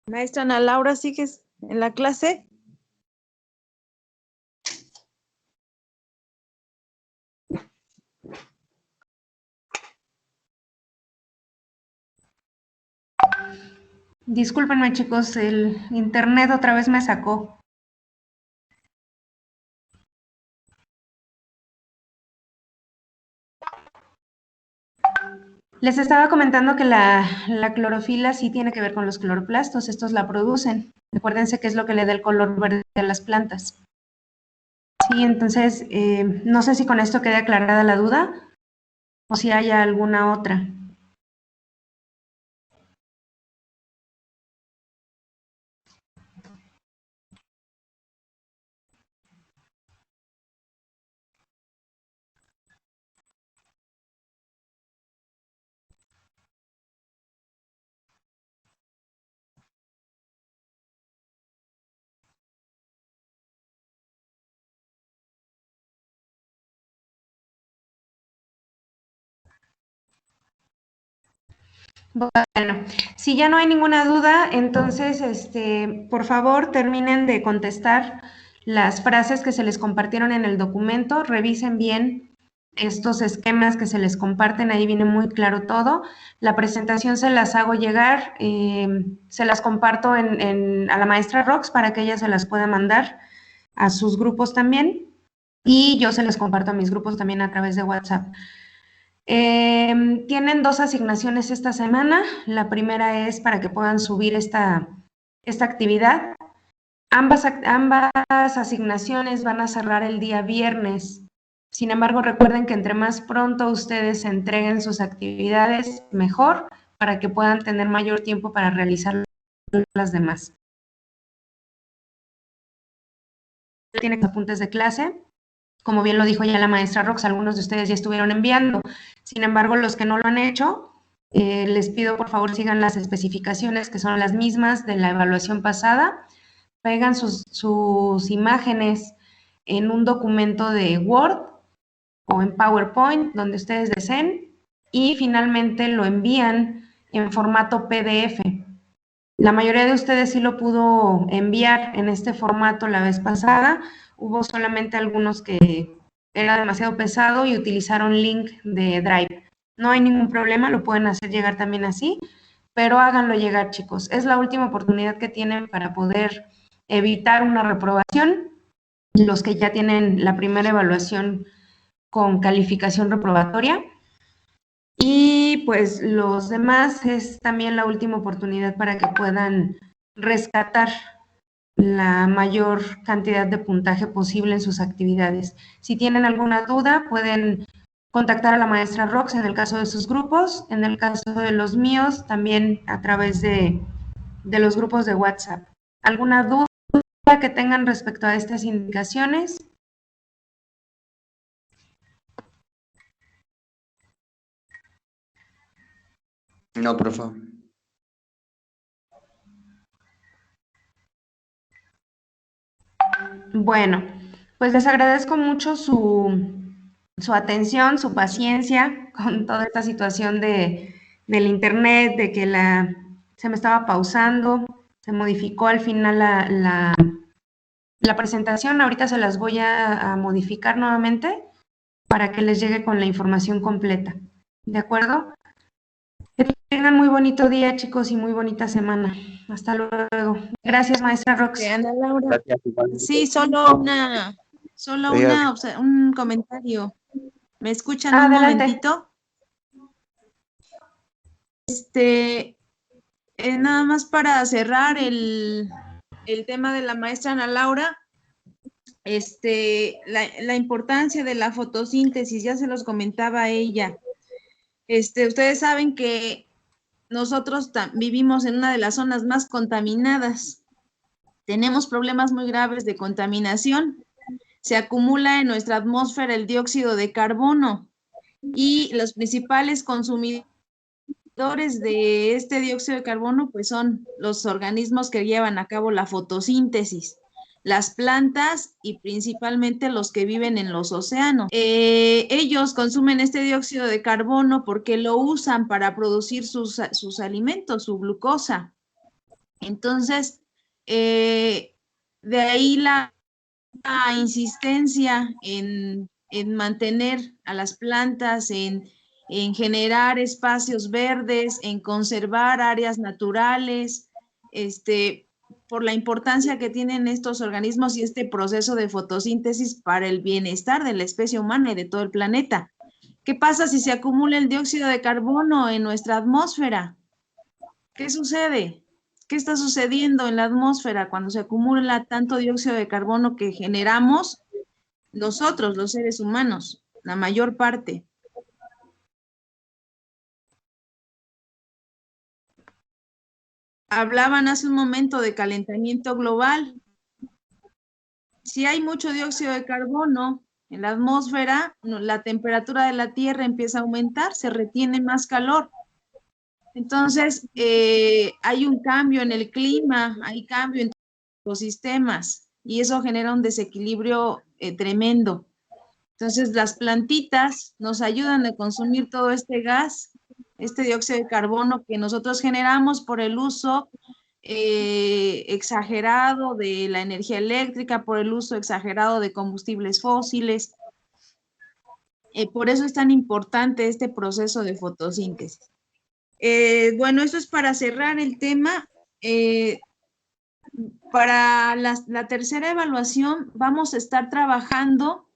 Maestra Ana Laura, ¿sigues en la clase? Discúlpenme, chicos, el internet otra vez me sacó. Les estaba comentando que la clorofila sí tiene que ver con los cloroplastos, estos la producen. Acuérdense que es lo que le da el color verde a las plantas. Sí, entonces, no sé si con esto quede aclarada la duda o si haya alguna otra. Bueno, si ya no hay ninguna duda, entonces, por favor, terminen de contestar las frases que se les compartieron en el documento, revisen bien estos esquemas que se les comparten, ahí viene muy claro todo. La presentación se las hago llegar, se las comparto a la maestra Rox para que ella se las pueda mandar a sus grupos también. y yo se los comparto a mis grupos también a través de WhatsApp. Tienen 2 asignaciones esta semana. La primera es para que puedan subir esta actividad. Ambas asignaciones van a cerrar el día viernes. Sin embargo, recuerden que entre más pronto ustedes entreguen sus actividades, mejor, para que puedan tener mayor tiempo para realizar las demás. Tienen apuntes de clase. Como bien lo dijo ya la maestra Rox, algunos de ustedes ya estuvieron enviando. Sin embargo, los que no lo han hecho, les pido por favor sigan las especificaciones que son las mismas de la evaluación pasada. Pegan sus imágenes en un documento de Word o en PowerPoint, donde ustedes deseen, y finalmente lo envían en formato PDF. La mayoría de ustedes sí lo pudo enviar en este formato la vez pasada. Hubo solamente algunos que era demasiado pesado y utilizaron link de Drive. No hay ningún problema, lo pueden hacer llegar también así, pero háganlo llegar, chicos. Es la última oportunidad que tienen para poder evitar una reprobación. Los que ya tienen la primera evaluación con calificación reprobatoria. Y pues los demás es también la última oportunidad para que puedan rescatar la mayor cantidad de puntaje posible en sus actividades. Si tienen alguna duda, pueden contactar a la maestra Rox en el caso de sus grupos, en el caso de los míos, también a través de los grupos de WhatsApp. ¿Alguna duda que tengan respecto a estas indicaciones? No, profe. Bueno, pues les agradezco mucho su atención, su paciencia con toda esta situación del internet, de que se me estaba pausando, se modificó al final la presentación. Ahorita se las voy a modificar nuevamente para que les llegue con la información completa. ¿De acuerdo? Que tengan muy bonito día, chicos, y muy bonita semana. Hasta luego. Gracias, maestra Rox. Ana Laura. Gracias, igual. Sí, un comentario. ¿Me escuchan un Adelante. momentito? Nada más para cerrar el tema de la maestra Ana Laura, la importancia de la fotosíntesis, ya se los comentaba ella. Ustedes saben que nosotros vivimos en una de las zonas más contaminadas. Tenemos problemas muy graves de contaminación. Se acumula en nuestra atmósfera el dióxido de carbono y los principales consumidores de este dióxido de carbono pues son los organismos que llevan a cabo la fotosíntesis, las plantas y principalmente los que viven en los océanos. Ellos consumen este dióxido de carbono porque lo usan para producir sus alimentos, su glucosa. Entonces, de ahí la insistencia en mantener a las plantas, en generar espacios verdes, en conservar áreas naturales, por la importancia que tienen estos organismos y este proceso de fotosíntesis para el bienestar de la especie humana y de todo el planeta. ¿Qué pasa si se acumula el dióxido de carbono en nuestra atmósfera? ¿Qué sucede? ¿Qué está sucediendo en la atmósfera cuando se acumula tanto dióxido de carbono que generamos nosotros, los seres humanos, la mayor parte? Hablaban hace un momento de calentamiento global. Si hay mucho dióxido de carbono en la atmósfera, la temperatura de la Tierra empieza a aumentar, se retiene más calor. Entonces, hay un cambio en el clima, hay cambio en los sistemas y eso genera un desequilibrio tremendo. Entonces, las plantitas nos ayudan a consumir todo este gas, este dióxido de carbono que nosotros generamos por el uso exagerado de la energía eléctrica, por el uso exagerado de combustibles fósiles. Por eso es tan importante este proceso de fotosíntesis. Bueno, eso es para cerrar el tema. Para la tercera evaluación vamos a estar trabajando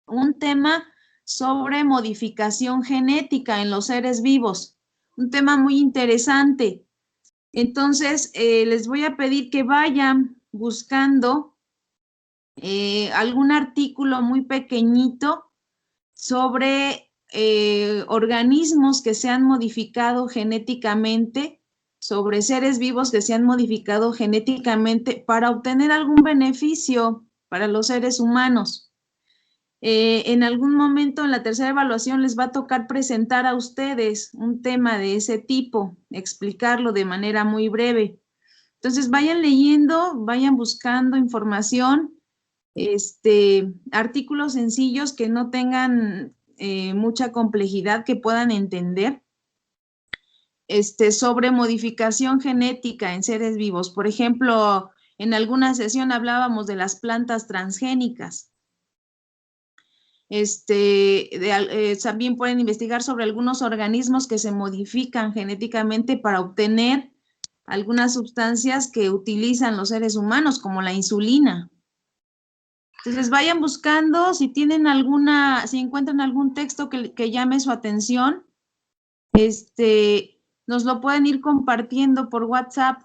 un tema sobre modificación genética en los seres vivos. Un tema muy interesante. Entonces, les voy a pedir que vayan buscando algún artículo muy pequeñito sobre organismos que se han modificado genéticamente, sobre seres vivos que se han modificado genéticamente para obtener algún beneficio para los seres humanos. En algún momento en la tercera evaluación les va a tocar presentar a ustedes un tema de ese tipo, explicarlo de manera muy breve. Entonces vayan leyendo, vayan buscando información, artículos sencillos que no tengan mucha complejidad, que puedan entender, sobre modificación genética en seres vivos. Por ejemplo, en alguna sesión hablábamos de las plantas transgénicas. También pueden investigar sobre algunos organismos que se modifican genéticamente para obtener algunas sustancias que utilizan los seres humanos, como la insulina. Entonces vayan buscando, si tienen si encuentran algún texto que llame su atención, nos lo pueden ir compartiendo por WhatsApp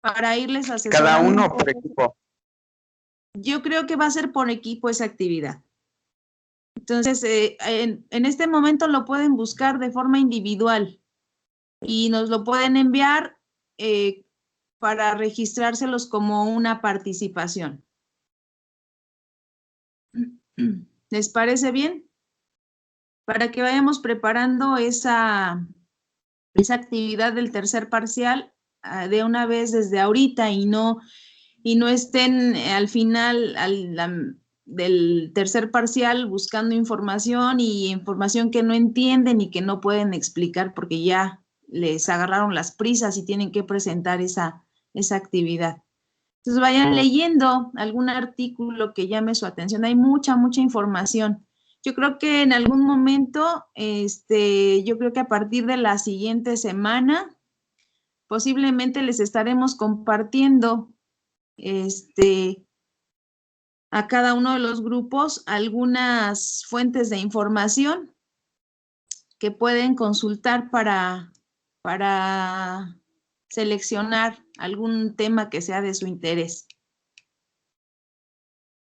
para irles asesorando. Cada uno por equipo. Yo creo que va a ser por equipo esa actividad. Entonces, en este momento lo pueden buscar de forma individual y nos lo pueden enviar para registrárselos como una participación. ¿Les parece bien? Para que vayamos preparando esa actividad del tercer parcial de una vez desde ahorita y no estén al final del tercer parcial buscando información que no entienden y que no pueden explicar porque ya les agarraron las prisas y tienen que presentar esa actividad. Entonces vayan leyendo algún artículo que llame su atención. Hay mucha información. Yo creo que en algún momento, yo creo que a partir de la siguiente semana, posiblemente les estaremos compartiendo a cada uno de los grupos algunas fuentes de información que pueden consultar para seleccionar algún tema que sea de su interés.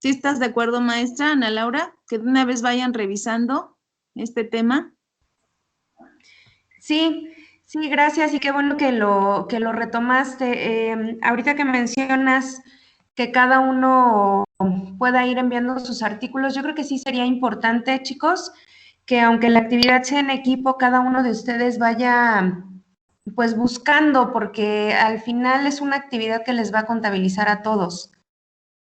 ¿Sí estás de acuerdo, maestra Ana Laura? Que de una vez vayan revisando este tema. Sí, gracias y qué bueno que lo retomaste. Ahorita que mencionas que cada uno pueda ir enviando sus artículos, yo creo que sí sería importante, chicos, que aunque la actividad sea en equipo, cada uno de ustedes vaya pues buscando, porque al final es una actividad que les va a contabilizar a todos.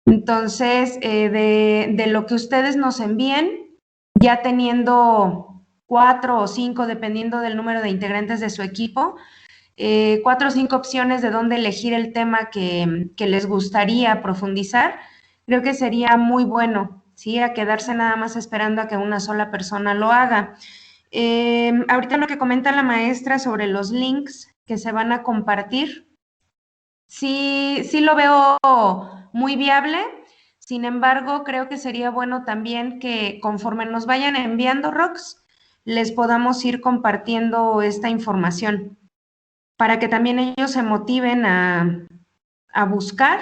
Entonces, de lo que ustedes nos envíen, ya teniendo 4 o 5, dependiendo del número de integrantes de su equipo, 4 o 5 opciones de dónde elegir el tema que les gustaría profundizar, creo que sería muy bueno, ¿sí? A quedarse nada más esperando a que una sola persona lo haga. Ahorita lo que comenta la maestra sobre los links que se van a compartir, sí lo veo muy viable. Sin embargo, creo que sería bueno también que conforme nos vayan enviando ROCs, les podamos ir compartiendo esta información para que también ellos se motiven a buscar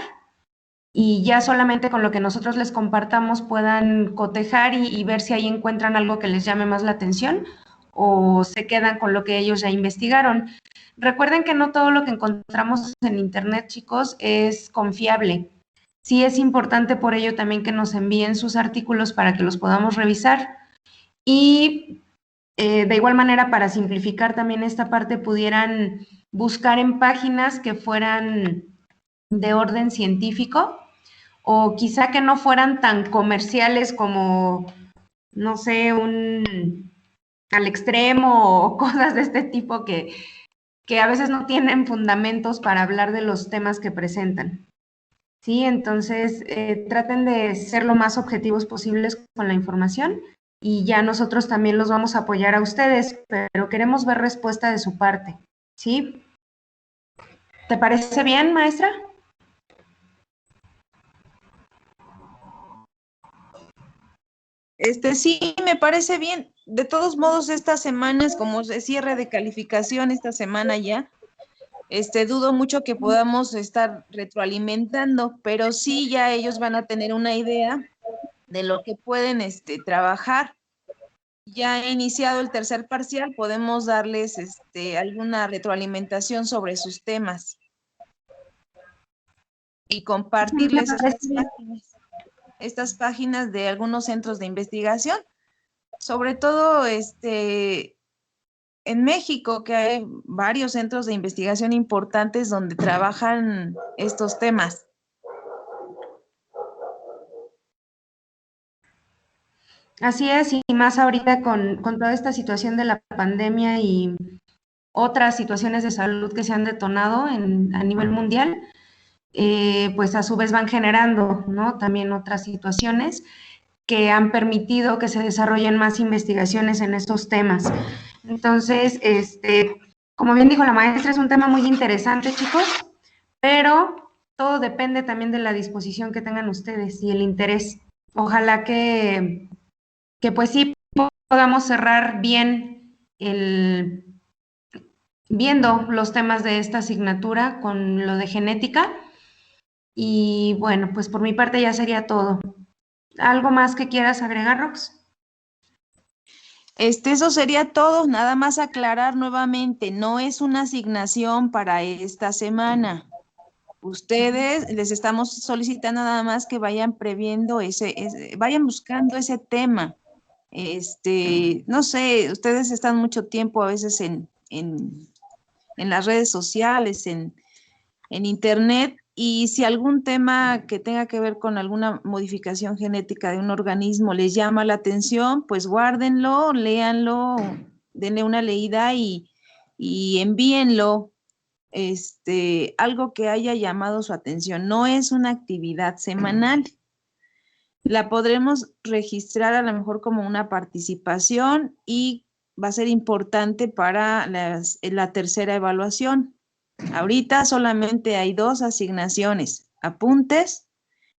y ya solamente con lo que nosotros les compartamos puedan cotejar y ver si ahí encuentran algo que les llame más la atención o se quedan con lo que ellos ya investigaron. Recuerden que no todo lo que encontramos en Internet, chicos, es confiable. Sí es importante por ello también que nos envíen sus artículos para que los podamos revisar. Y de igual manera, para simplificar también esta parte, pudieran buscar en páginas que fueran de orden científico o quizá que no fueran tan comerciales como, no sé, un al extremo o cosas de este tipo que a veces no tienen fundamentos para hablar de los temas que presentan. Sí, entonces traten de ser lo más objetivos posibles con la información y ya nosotros también los vamos a apoyar a ustedes, pero queremos ver respuesta de su parte, ¿sí? ¿Te parece bien, maestra? Sí, me parece bien. De todos modos, estas semanas, como es cierre de calificación esta semana ya, dudo mucho que podamos estar retroalimentando, pero sí ya ellos van a tener una idea de lo que pueden trabajar. Ya iniciado el tercer parcial, podemos darles alguna retroalimentación sobre sus temas y compartirles estas páginas de algunos centros de investigación, sobre todo en México, que hay varios centros de investigación importantes donde trabajan estos temas. Así es, y más ahorita con toda esta situación de la pandemia y otras situaciones de salud que se han detonado a nivel mundial, pues a su vez van generando, ¿no? También otras situaciones que han permitido que se desarrollen más investigaciones en estos temas. Entonces, como bien dijo la maestra, es un tema muy interesante, chicos, pero todo depende también de la disposición que tengan ustedes y el interés. Ojalá que pues sí podamos cerrar bien viendo los temas de esta asignatura con lo de genética. Y bueno, pues por mi parte ya sería todo. ¿Algo más que quieras agregar, Rox? Eso sería todo, nada más aclarar nuevamente, no es una asignación para esta semana. Ustedes les estamos solicitando nada más que vayan previendo vayan buscando ese tema. No sé, ustedes están mucho tiempo a veces en las redes sociales, en internet, y si algún tema que tenga que ver con alguna modificación genética de un organismo les llama la atención, pues guárdenlo, léanlo, denle una leída y envíenlo. Algo que haya llamado su atención. No es una actividad semanal. La podremos registrar a lo mejor como una participación y va a ser importante para la tercera evaluación. Ahorita solamente hay 2 asignaciones, apuntes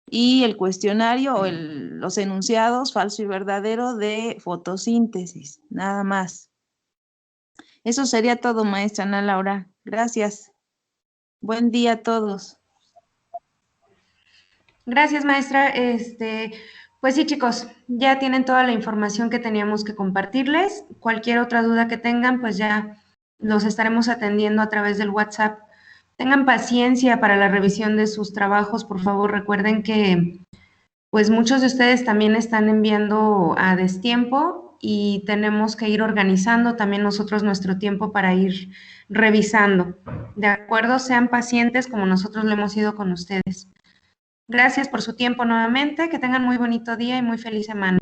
y el cuestionario o los enunciados falso y verdadero de fotosíntesis, nada más. Eso sería todo, maestra Ana Laura. Gracias. Buen día a todos. Gracias, maestra. Pues sí, chicos, ya tienen toda la información que teníamos que compartirles. Cualquier otra duda que tengan, pues ya los estaremos atendiendo a través del WhatsApp. Tengan paciencia para la revisión de sus trabajos, por favor. Recuerden que pues muchos de ustedes también están enviando a destiempo y tenemos que ir organizando también nosotros nuestro tiempo para ir revisando. ¿De acuerdo? Sean pacientes como nosotros lo hemos ido con ustedes. Gracias por su tiempo nuevamente, que tengan muy bonito día y muy feliz semana.